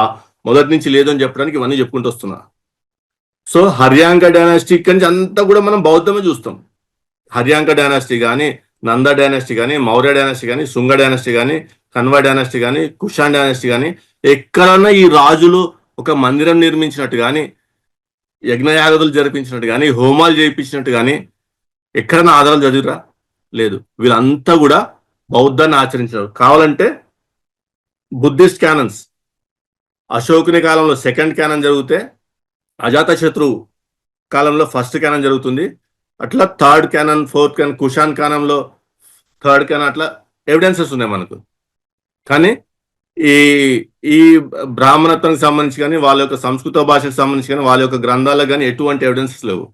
Speaker 1: మొదటి నుంచి లేదు అని చెప్పడానికి ఇవన్నీ చెప్పుకుంటూ వస్తున్నా. సో హర్యాంక డైనాసిటీ నుంచి అంతా కూడా మనం బౌద్ధమే చూస్తాం. హర్యాంక డైనాసిటీ కానీ, నంద డైనాసిటీ కానీ, మౌర్య డైనాసిటీ కానీ, శుంగ డైనాసిటీ కానీ, కన్వ డైనాసిటీ కానీ, కుషాన్ డైనాసిటీ కానీ, ఎక్కడన్నా ఈ రాజులు ఒక మందిరం నిర్మించినట్టు కానీ, యజ్ఞయాగదులు జరిపించినట్టు కానీ, హోమాలు చేయించినట్టు కానీ ఎక్కడన్నా ఆధారాలు చదివిరా? లేదు. వీళ్ళంతా కూడా బౌద్ధాన్ని ఆచరించారు. కావాలంటే బుద్ధిస్ట్ క్యానన్స్ అశోకుని కాలంలో సెకండ్ క్యానన్ జరిగితే అజాతశత్రువు కాలంలో ఫస్ట్ క్యానన్ జరుగుతుంది. అట్లా third canon, fourth canon, cushion కాలంలో థర్డ్ క్యానన్, అట్లా ఎవిడెన్సెస్ ఉన్నాయి మనకు. కానీ ఈ బ్రాహ్మణత్వానికి సంబంధించి కానీ, వాళ్ళ యొక్క సంస్కృత భాషకు సంబంధించి కానీ, వాళ్ళ యొక్క గ్రంథాలకు కానీ ఎటువంటి ఎవిడెన్సెస్ లేవు.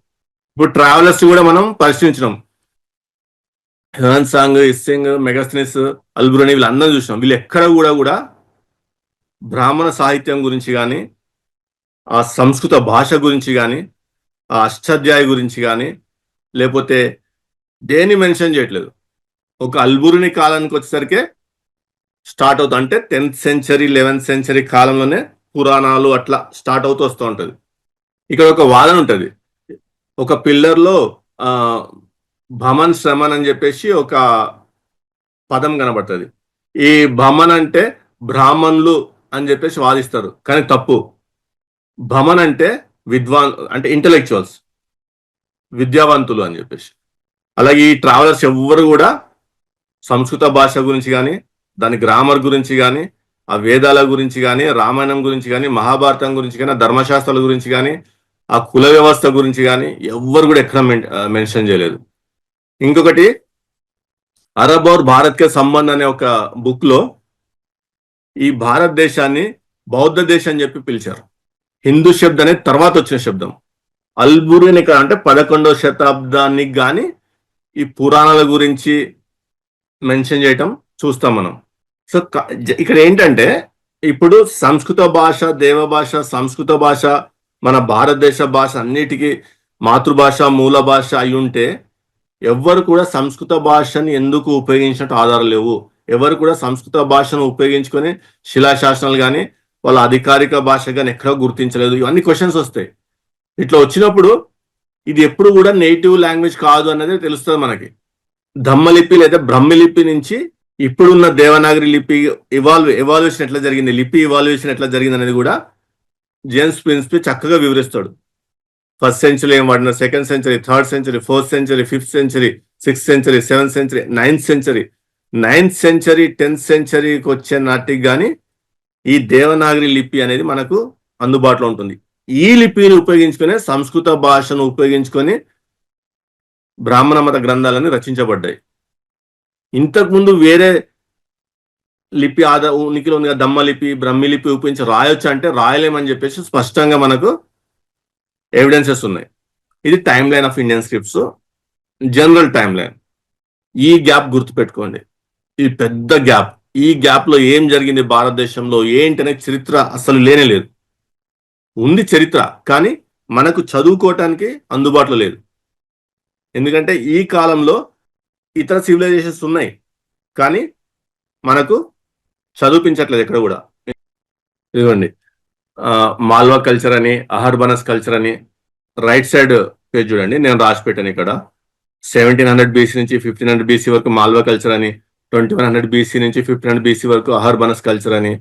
Speaker 1: ఇప్పుడు ట్రావెలర్స్ కూడా మనం పరిశీలించినాం. హ్యూయన్ ఇస్సింగ్, మెగాస్థెనిస్, అల్బురని వీళ్ళందరూ చూసినాం. వీళ్ళు ఎక్కడ కూడా బ్రాహ్మణ సాహిత్యం గురించి కానీ, ఆ సంస్కృత భాష గురించి కానీ, ఆ అష్టాధ్యాయ గురించి కానీ, లేకపోతే దేన్ని మెన్షన్ చేయట్లేదు. ఒక అల్బురుని కాలానికి వచ్చేసరికి స్టార్ట్ అవుతుంది. అంటే 10th century 11th century కాలంలోనే పురాణాలు అట్లా స్టార్ట్ అవుతూ వస్తూ ఉంటుంది. ఇక్కడ ఒక వాదన ఉంటుంది. ఒక పిల్లర్లో భమన్ శ్రమన్ అని చెప్పేసి ఒక పదం కనబడుతుంది. ఈ భమన్ అంటే బ్రాహ్మణులు అని చెప్పేసి వాదిస్తారు, కానీ తప్పు. భమన్ అంటే అంటే ఇంటలెక్చువల్స్, విద్యావంతులు అని చెప్పేసి. అలాగే ఈ ట్రావెలర్స్ ఎవ్వరు కూడా సంస్కృత భాష గురించి కానీ, దాని గ్రామర్ గురించి కానీ, ఆ వేదాల గురించి కానీ, రామాయణం గురించి కానీ, మహాభారతం గురించి కానీ, ధర్మశాస్త్రాల గురించి కానీ, ఆ కుల వ్యవస్థ గురించి కానీ ఎవ్వరు కూడా ఎక్కడ మెన్షన్ చేయలేదు. ఇంకొకటి అరబ్ और భారత్ కే సంబంధ్ అనే ఒక బుక్ లో ఈ భారతదేశాన్ని బౌద్ధ దేశం అని చెప్పి పిలిచారు. హిందూ శబ్దం అనేది తర్వాత వచ్చిన శబ్దం. అల్బురుని అంటే 11వ శతాబ్దానికి కానీ ఈ పురాణాల గురించి మెన్షన్ చేయటం చూస్తాం మనం. సో ఇక్కడ ఏంటంటే ఇప్పుడు సంస్కృత భాష, దేవభాష, సంస్కృత భాష మన భారతదేశ భాష అన్నిటికీ మాతృభాష, మూల భాష అయి ఉంటే ఎవ్వరు కూడా సంస్కృత భాషని ఎందుకు ఉపయోగించినట్టు ఆధారాలు లేవు. ఎవరు కూడా సంస్కృత భాషను ఉపయోగించుకొని శిలాశాసనాలు కానీ వాళ్ళ అధికారిక భాష కానీ ఎక్కడో గుర్తించలేదు. ఇవన్నీ క్వశ్చన్స్ వస్తాయి. ఇట్లా వచ్చినప్పుడు ఇది ఎప్పుడు కూడా నేటివ్ లాంగ్వేజ్ కాదు అనేది తెలుస్తుంది మనకి. ధమ్మలిపి లేదా బ్రహ్మలిపి నుంచి ఇప్పుడున్న దేవనాగరి లిపి ఎవాల్యుయేషన్ ఎట్లా జరిగింది, లిపి ఇవాల్యుయేషన్ ఎట్లా జరిగింది అనేది కూడా జేమ్స్ ప్రిన్స్పీ చక్కగా వివరిస్తాడు. ఫస్ట్ సెంచరీ ఏం వాడినారు, second century, third century, fourth century, fifth century, sixth century, seventh century, ninth century, 10th సెంచరీకి వచ్చే నాటికి కానీ ఈ దేవనాగరి లిపి అనేది మనకు అందుబాటులో ఉంటుంది. ఈ లిపిని ఉపయోగించుకునే సంస్కృత భాషను ఉపయోగించుకొని బ్రాహ్మణ మత గ్రంథాలని రచించబడ్డాయి. ఇంతకుముందు వేరే లిపి ఉనికిలో ఉంది, దమ్మలిపి, బ్రహ్మలిపి ఉపయోగించి రాయొచ్చు అంటే రాయలేమని చెప్పేసి స్పష్టంగా మనకు ఎవిడెన్సెస్ ఉన్నాయి. ఇది time line of Indian scripts, general time line. ఈ గ్యాప్ గుర్తుపెట్టుకోండి, ఈ పెద్ద గ్యాప్. ఈ గ్యాప్ లో ఏం జరిగింది భారతదేశంలో ఏంటనే చరిత్ర అసలు లేనే లేదు. ఉంది చరిత్ర, కానీ మనకు చదువుకోవటానికి అందుబాటులో లేదు. ఎందుకంటే ఈ కాలంలో ఇతర సివిలైజేషన్స్ ఉన్నాయి, కానీ మనకు చదివించట్లేదు ఎక్కడ కూడా. ఇదిగోండి, మాల్వా కల్చర్ అని, అహర్బనస్ కల్చర్ అని రైట్ సైడ్ పేజ్ చూడండి, నేను రాసి పెట్టాను ఇక్కడ. 1700 BC నుంచి 1500 BC వరకు మాల్వా కల్చర్ అని, 2100 BC నుంచి 1500 BC వరకు అహర్బనస్ కల్చర్ అని,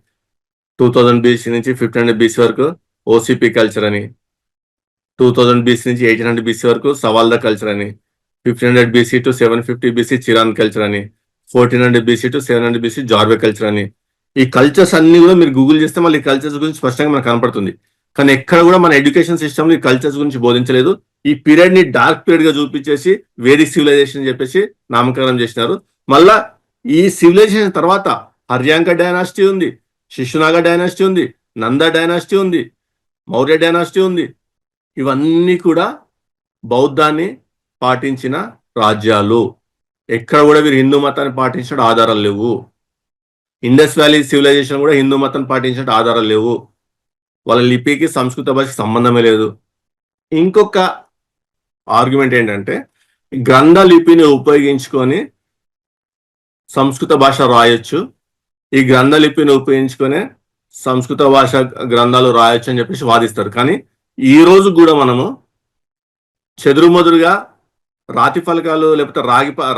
Speaker 1: 2000 BC నుంచి 1500 BC వరకు ఓసిపి కల్చర్ అని, 2000 BC నుంచి 1800 BC వరకు సవాల్దా కల్చర్ అని, 1500 BC to 750 BC Chiran culture అని, 1400 BC టు 700 BC జార్వే కల్చర్ అని. ఈ కల్చర్స్ అన్ని కూడా మీరు గూగుల్ చేస్తే మళ్ళీ కల్చర్స్ గురించి స్పష్టంగా మనకు కనపడుతుంది. కానీ ఎక్కడ కూడా మన ఎడ్యుకేషన్ సిస్టమ్ ఈ కల్చర్స్ గురించి బోధించలేదు. ఈ పీరియడ్ ని డార్క్ పీరియడ్ గా చూపించేసి వేదిక్ సివిలైజేషన్ చెప్పేసి నామకరణం చేసినారు. మళ్ళా ఈ సివిలైజేషన్ తర్వాత హర్యాంక డైనాసిటీ ఉంది, శిశునాగ డైనాసిటీ ఉంది, నంద డైనాసిటీ ఉంది, మౌర్య డైనాసిటీ ఉంది. ఇవన్నీ కూడా బౌద్ధాన్ని పాటించిన రాజ్యాలు. ఎక్కడ కూడా వీరు హిందూ మతాన్ని పాటించిన ఆధారాలు లేవు. ఇండస్ వ్యాలీ సివిలైజేషన్ కూడా హిందూ మతాన్ని పాటించిన ఆధారాలు లేవు. వాళ్ళ లిపికి సంస్కృత భాషకి సంబంధమే లేదు. ఇంకొక ఆర్గ్యుమెంట్ ఏంటంటే, గ్రంథ లిపిని ఉపయోగించుకొని సంస్కృత భాష రాయొచ్చు, ఈ గ్రంథ లిపిని ఉపయోగించుకొని సంస్కృత భాష గ్రంథాలు రాయొచ్చు అని చెప్పేసి వాదిస్తారు. కానీ ఈ రోజు కూడా మనము చెదురుమదురుగా రాతి ఫలకాలు లేకపోతే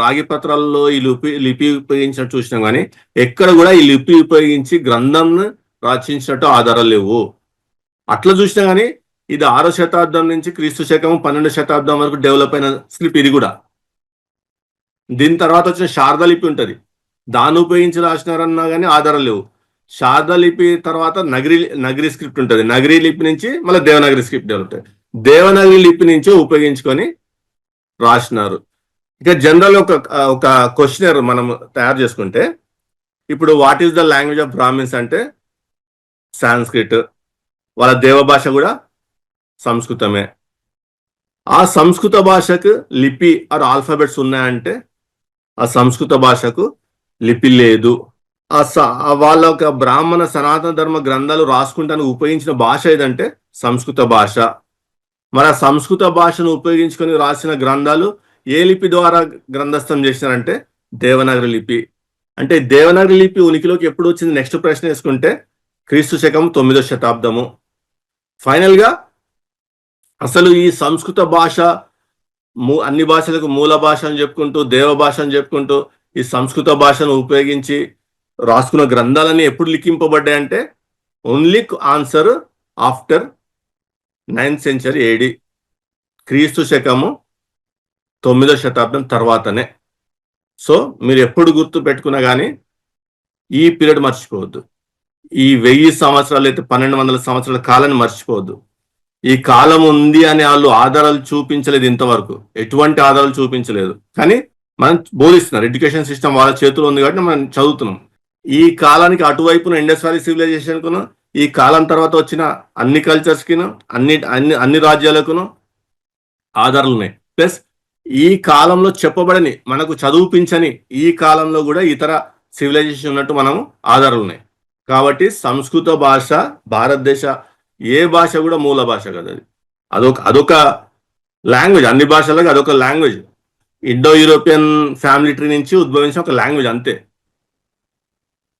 Speaker 1: రాగి పత్రాల్లో ఈ లిపి ఉపయోగించినట్టు చూసినాం, కానీ ఎక్కడ కూడా ఈ లిపి ఉపయోగించి గ్రంథం రచించినట్టు ఆధారాలు లేవు. అట్లా చూసినా కానీ ఇది 6వ శతాబ్దం నుంచి క్రీస్తు శకం 12వ శతాబ్దం వరకు డెవలప్ అయిన స్క్రిప్ట్ ఇది కూడా. దీని తర్వాత వచ్చిన శారదా లిపి ఉంటుంది, దాన్ని ఉపయోగించి రాసినారన్నా కానీ ఆధారాలు లేవు. శారదా లిపి తర్వాత నగరి స్క్రిప్ట్ ఉంటుంది, నగరి లిపి నుంచి మళ్ళీ దేవనాగరి స్క్రిప్ట్ డెవలప్ అవుతుంది. దేవనాగరి లిపి నుంచి ఉపయోగించుకొని రాసినారు. ఇక జనరల్ ఒక క్వశ్చనర్ మనం తయారు చేసుకుంటే, ఇప్పుడు what is the language of Brahmins అంటే సాంస్క్రిట్, వాళ్ళ దేవ భాష కూడా సంస్కృతమే. ఆ సంస్కృత భాషకు లిపి ఆర్ ఆల్ఫాబెట్స్ ఉన్నాయంటే ఆ సంస్కృత భాషకు లిపి లేదు. వాళ్ళ ఒక బ్రాహ్మణ సనాతన ధర్మ గ్రంథాలు రాసుకుంటానికి ఉపయోగించిన భాష ఏదంటే సంస్కృత భాష. మరి ఆ సంస్కృత భాషను ఉపయోగించుకొని రాసిన గ్రంథాలు ఏ లిపి ద్వారా గ్రంథస్థం చేసినారంటే దేవనాగరి లిపి. అంటే దేవనాగరి లిపి ఉనికిలోకి ఎప్పుడు వచ్చింది నెక్స్ట్ ప్రశ్న వేసుకుంటే క్రీస్తు శకం 9వ శతాబ్దము. ఫైనల్ గా అసలు ఈ సంస్కృత భాష అన్ని భాషలకు మూల భాష అని చెప్పుకుంటూ, దేవ భాష అని చెప్పుకుంటూ ఈ సంస్కృత భాషను ఉపయోగించి రాసుకున్న గ్రంథాలన్నీ ఎప్పుడు లిఖింపబడ్డాయి అంటే only answer after 9th century AD, క్రీస్తు శకము 9వ శతాబ్దం తర్వాతనే. సో మీరు ఎప్పుడు గుర్తు పెట్టుకున్నా కానీ ఈ పీరియడ్ మర్చిపోవద్దు. ఈ 1000 సంవత్సరాలు అయితే 1200 సంవత్సరాల కాలాన్ని మర్చిపోవద్దు. ఈ కాలం ఉంది అని వాళ్ళు ఆధారాలు చూపించలేదు, ఇంతవరకు ఎటువంటి ఆధారాలు చూపించలేదు. కానీ మనం బోధిస్తున్నారు, ఎడ్యుకేషన్ సిస్టమ్ వాళ్ళ చేతిలో ఉంది కాబట్టి మనం చదువుతున్నాం. ఈ కాలానికి అటువైపున ఇండస్ వ్యాలీ సివిలైజేషన్ కును, ఈ కాలం తర్వాత వచ్చిన అన్ని కల్చర్స్ కిను, అన్ని రాజ్యాలకును ఆధారాలు ఉన్నాయి. ప్లస్ ఈ కాలంలో చెప్పబడని మనకు చదువుపించని ఈ కాలంలో కూడా ఇతర సివిలైజేషన్ ఉన్నట్టు మనము ఆధారాలు ఉన్నాయి. కాబట్టి సంస్కృత భాష భారతదేశ ఏ భాష కూడా మూల భాష కదా, అది అదొక లాంగ్వేజ్. అన్ని భాషలకు అదొక language. Indo European family tree నుంచి ఉద్భవించిన ఒక లాంగ్వేజ్ అంతే.